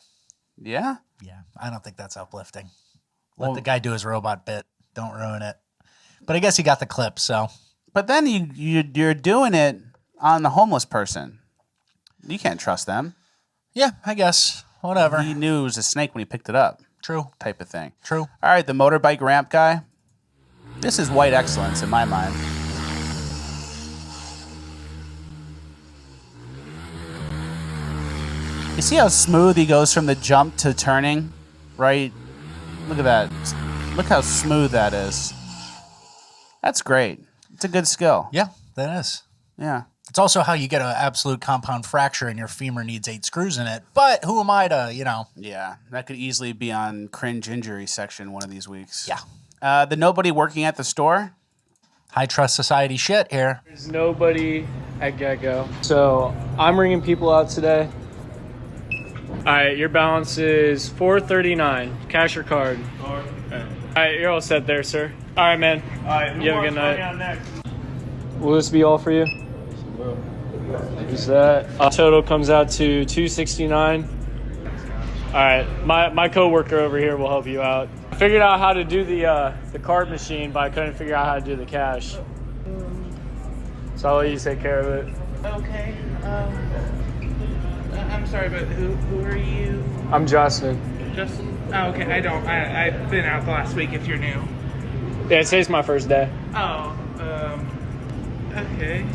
Yeah? Yeah, I don't think that's uplifting. Let the guy do his robot bit. Don't ruin it. But I guess he got the clip, so. But then you're doing it on the homeless person. You can't trust them. Yeah, I guess. Whatever. He knew it was a snake when he picked it up. True. Type of thing. True. All right, the motorbike ramp guy. This is white excellence in my mind. You see how smooth he goes from the jump to turning? Right? Look at that. Look how smooth that is. That's great. It's a good skill. Yeah, that is. Yeah. It's also how you get an absolute compound fracture and your femur needs 8 screws in it. But who am I to, Yeah, that could easily be on Cringe injury section one of these weeks. Yeah. The nobody working at the store? High trust society shit here. There's nobody at get-go. So I'm ringing people out today. All right, your balance is $439. Cash or card? Card. Okay. All right, you're all set there, sir. All right, man. All right, you have a good night. Will this be all for you? Is that total comes out to $269? All right, my coworker over here will help you out. I figured out how to do the card machine, but I couldn't figure out how to do the cash. So I'll let you take care of it. Okay. I'm sorry, but who are you? I'm Justin. Justin? Oh, okay. I've been out the last week if you're new. Yeah, today's my first day. Oh, okay.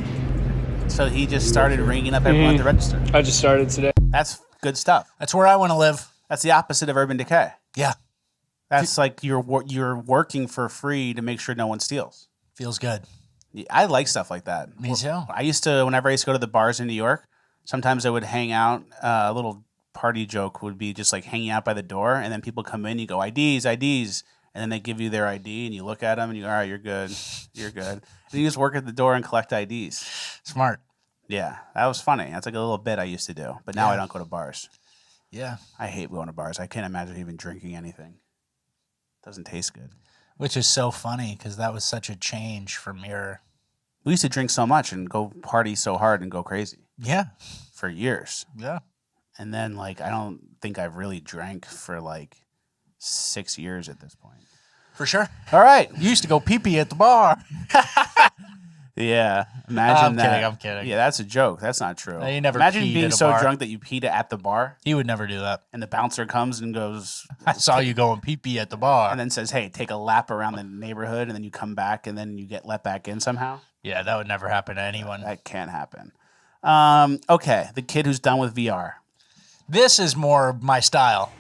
So he just started ringing up everyone at the register. I just started today. That's good stuff. That's where I want to live. That's the opposite of Urban Decay. Yeah. That's like you're working for free to make sure no one steals. Feels good. Yeah, I like stuff like that. Me too. Whenever I used to go to the bars in New York, sometimes I would hang out. A little party joke would be just like hanging out by the door, and then people come in, you go, IDs, and then they give you their ID, and you look at them, and you go, all right, you're good. You're good. And you just work at the door and collect IDs. Smart. Yeah, that was funny. That's like a little bit I used to do, but now I don't go to bars. Yeah. I hate going to bars. I can't imagine even drinking anything. Doesn't taste good. Which is so funny because that was such a change from your... We used to drink so much and go party so hard and go crazy. Yeah. For years. Yeah. And then, I don't think I've really drank for, 6 years at this point. For sure. All right. You used to go pee-pee at the bar. Yeah. Imagine that. I'm kidding. Yeah, that's a joke. That's not true. No, you never Imagine peed being at a so bar. drunk that you peed at the bar. He would never do that. And the bouncer comes and goes... I saw you going pee-pee at the bar. And then says, hey, take a lap around the neighborhood, and then you come back, and then you get let back in somehow. Yeah, that would never happen to anyone. That can't happen. Okay, the kid who's done with VR. This is more my style.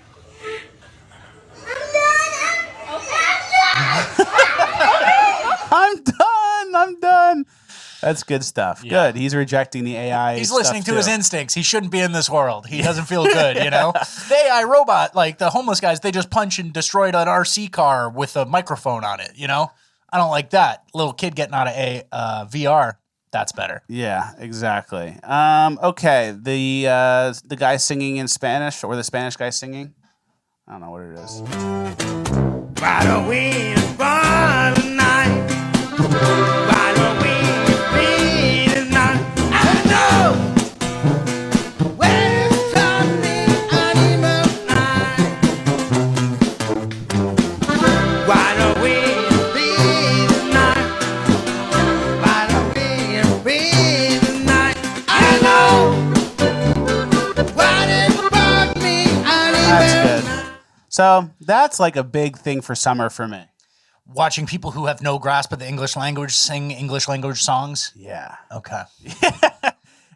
I'm done. That's good stuff. Yeah. Good. He's rejecting the AI. He's listening to his instincts. He shouldn't be in this world. He doesn't feel good, The AI robot, the homeless guys, they just punch and destroyed an RC car with a microphone on it, I don't like that. Little kid getting out of VR, that's better. Yeah, exactly. Okay, the guy singing in Spanish, or the Spanish guy singing? I don't know what it is. By the wind, by the night, by the wind, rain is not. I know where it's Sunday animal night. By the wind, rain is not. By the wind, rain is not. I know what it brought me. That's good. So that's like a big thing for summer for me. Watching people who have no grasp of the English language sing English language songs? Yeah. Okay.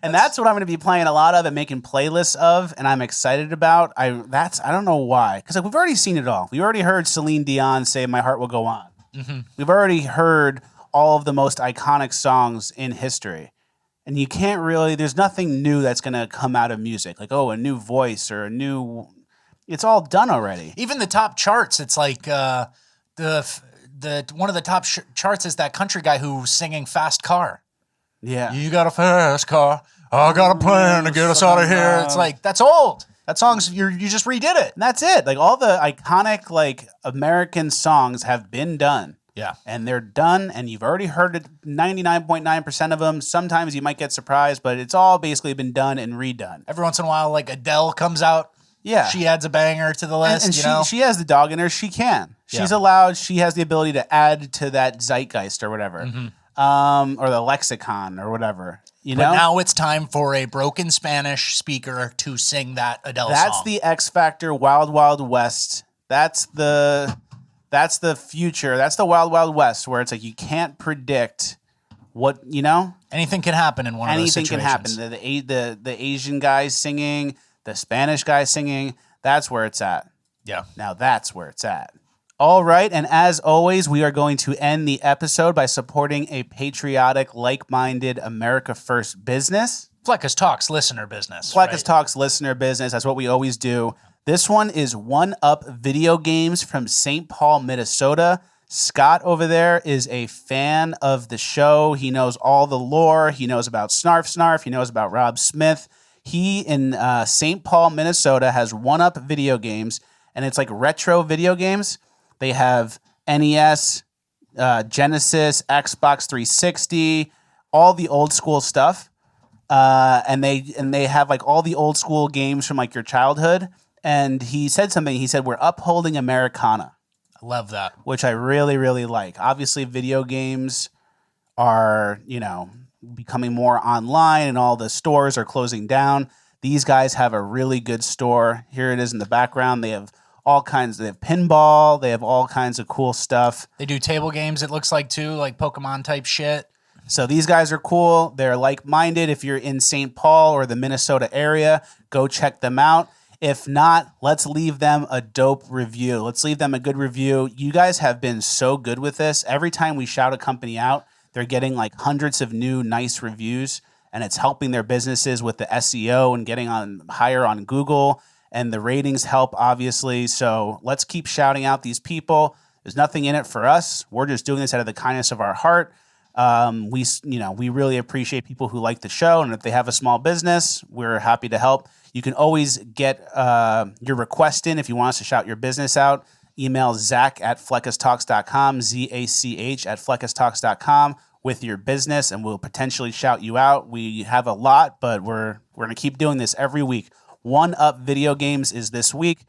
And that's what I'm going to be playing a lot of and making playlists of, and I'm excited about. I don't know why, because we've already seen it all. We already heard Celine Dion say "My Heart Will Go On." Mm-hmm. We've already heard all of the most iconic songs in history, and you can't really. There's nothing new that's going to come out of music, like a new voice or a new. It's all done already. Even the top charts, it's like the one of the top charts is that country guy who's singing "Fast Car." Yeah. You got a fast car. I got a plan to get us out of here. It's like, that's old. That song's, you just redid it. And that's it. Like all the iconic American songs have been done. Yeah. And they're done, and you've already heard it 99.9% of them. Sometimes you might get surprised, but it's all basically been done and redone. Every once in a while, like Adele comes out. Yeah. She adds a banger to the list, And you know? she has the dog in her. She can. She's allowed. She has the ability to add to that zeitgeist or whatever, or the lexicon or whatever. You know? But now it's time for a broken Spanish speaker to sing that Adele song. That's the X Factor Wild Wild West. That's the future. That's the Wild Wild West, where it's like you can't predict what, you know? Anything can happen in one of those situations. Anything can happen. The Asian guy singing, the Spanish guy singing, that's where it's at. Yeah. Now that's where it's at. All right, and as always, we are going to end the episode by supporting a patriotic, like-minded, America First business. Fleccas Talks listener business. Fleccas Talks listener business. That's what we always do. This one is One Up Video Games from St. Paul, Minnesota. Scott over there is a fan of the show. He knows all the lore. He knows about Snarf. He knows about Rob Smith. He in St. Paul, Minnesota has One Up Video Games, and it's like retro video games. They have NES, Genesis, Xbox 360, all the old school stuff, and they have like all the old school games from like your childhood. And he said something. He said, "We're upholding Americana." I love that, which I really, really like. Obviously, video games are becoming more online, and all the stores are closing down. These guys have a really good store. Here it is in the background. They have all kinds. They have pinball. They have all kinds of cool stuff. They do table games, it looks like, too, like Pokemon type shit. So these guys are cool. They're like-minded. If you're in St. Paul or the Minnesota area, go check them out. If not, let's leave them a dope review. Let's leave them a good review. You guys have been so good with this. Every time we shout a company out, they're getting like hundreds of new nice reviews, and it's helping their businesses with the SEO and getting on higher on Google. And the ratings help, obviously. So let's keep shouting out these people. There's nothing in it for us. We're just doing this out of the kindness of our heart. We really appreciate people who like the show. And if they have a small business, we're happy to help. You can always get your request in if you want us to shout your business out. Email Zach@fleccastalks.com, ZACH@fleccastalks.com with your business, and we'll potentially shout you out. We have a lot, but we're going to keep doing this every week. One Up Video Games is this week.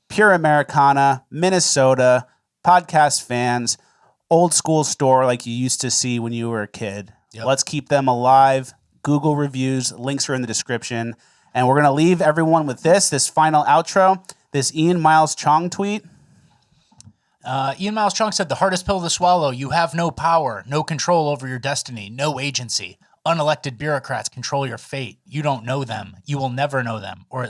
Pure Americana, Minnesota, podcast fans, old school store like you used to see when you were a kid. Yep. Let's keep them alive. Google reviews, links are in the description. And we're going to leave everyone with this final outro, this Ian Miles Chong tweet. Ian Miles Chong said, "The hardest pill to swallow. You have no power, no control over your destiny, no agency. Unelected bureaucrats control your fate. You don't know them. You will never know them, or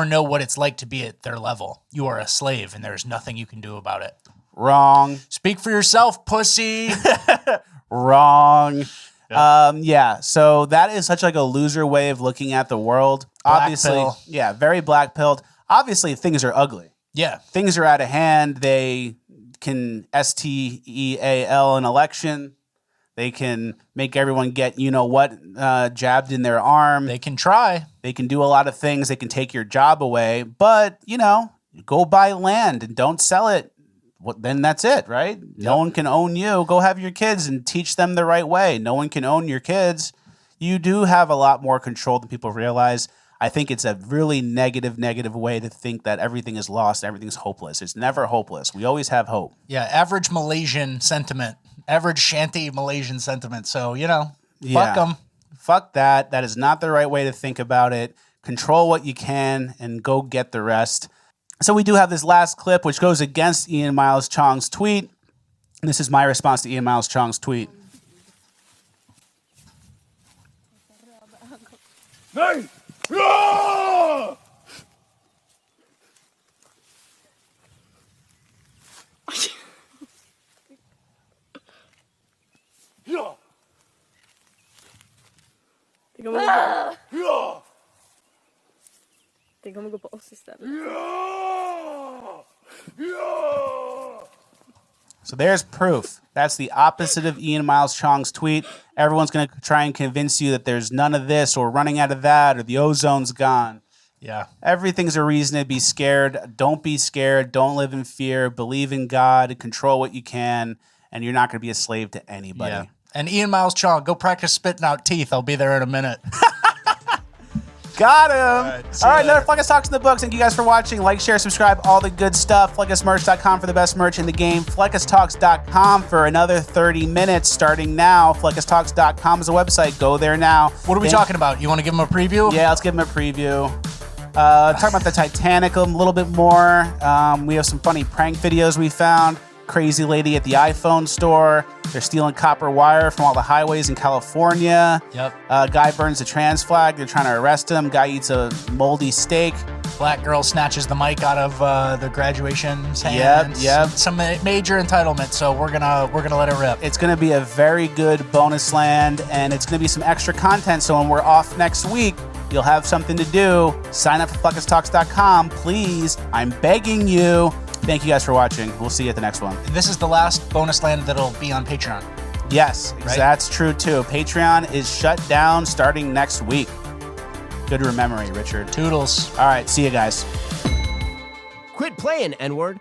know what it's like to be at their level. You are a slave, and there's nothing you can do about it." Wrong. Speak for yourself, pussy. Wrong. So that is such like a loser way of looking at the world. Black Obviously, pill. yeah, very black pilled. Obviously, things are ugly. Yeah. Things are out of hand. They can STEAL an election. They can make everyone get, jabbed in their arm. They can try. They can do a lot of things. They can take your job away. But, go buy land and don't sell it. Then that's it, right? Yep. No one can own you. Go have your kids and teach them the right way. No one can own your kids. You do have a lot more control than people realize. I think it's a really negative way to think that everything is lost, everything's hopeless. It's never hopeless. We always have hope. Yeah, average Malaysian sentiment. Average shanty Malaysian sentiment. So, fuck them. Fuck that. That is not the right way to think about it. Control what you can and go get the rest. So we do have this last clip, which goes against Ian Miles Chong's tweet. And this is my response to Ian Miles Chong's tweet. Hey! Ah! Yeah. Think I'm gonna go post this. So there's proof. That's the opposite of Ian Miles Chong's tweet. Everyone's going to try and convince you that there's none of this or running out of that or the ozone's gone. Yeah. Everything's a reason to be scared. Don't be scared. Don't live in fear. Believe in God. Control what you can. And you're not going to be a slave to anybody. Yeah. And Ian Miles Chong, go practice spitting out teeth. I'll be there in a minute. Got him. All right, another Fleccas Talks in the books. Thank you guys for watching. Like, share, subscribe, all the good stuff. FleccasMerch.com for the best merch in the game. FleccasTalks.com for another 30 minutes starting now. FleccasTalks.com is a website. Go there now. What are we talking about? You want to give them a preview? Yeah, let's give them a preview. Talk about the Titanic a little bit more. We have some funny prank videos we found. Crazy lady at the iPhone store. They're stealing copper wire from all the highways in California. Yep. Guy burns a trans flag. They're trying to arrest him. Guy eats a moldy steak. Black girl snatches the mic out of the graduation's hands. Yep. Some major entitlement, so we're gonna let it rip. It's gonna be a very good bonus land, and it's gonna be some extra content. So when we're off next week, you'll have something to do. Sign up for FleccasTalks.com, please. I'm begging you. Thank you guys for watching. We'll see you at the next one. This is the last bonus land that'll be on Patreon. Yes, right? That's true too. Patreon is shut down starting next week. Good memory, Richard. Toodles. All right, see you guys. Quit playing, N-word.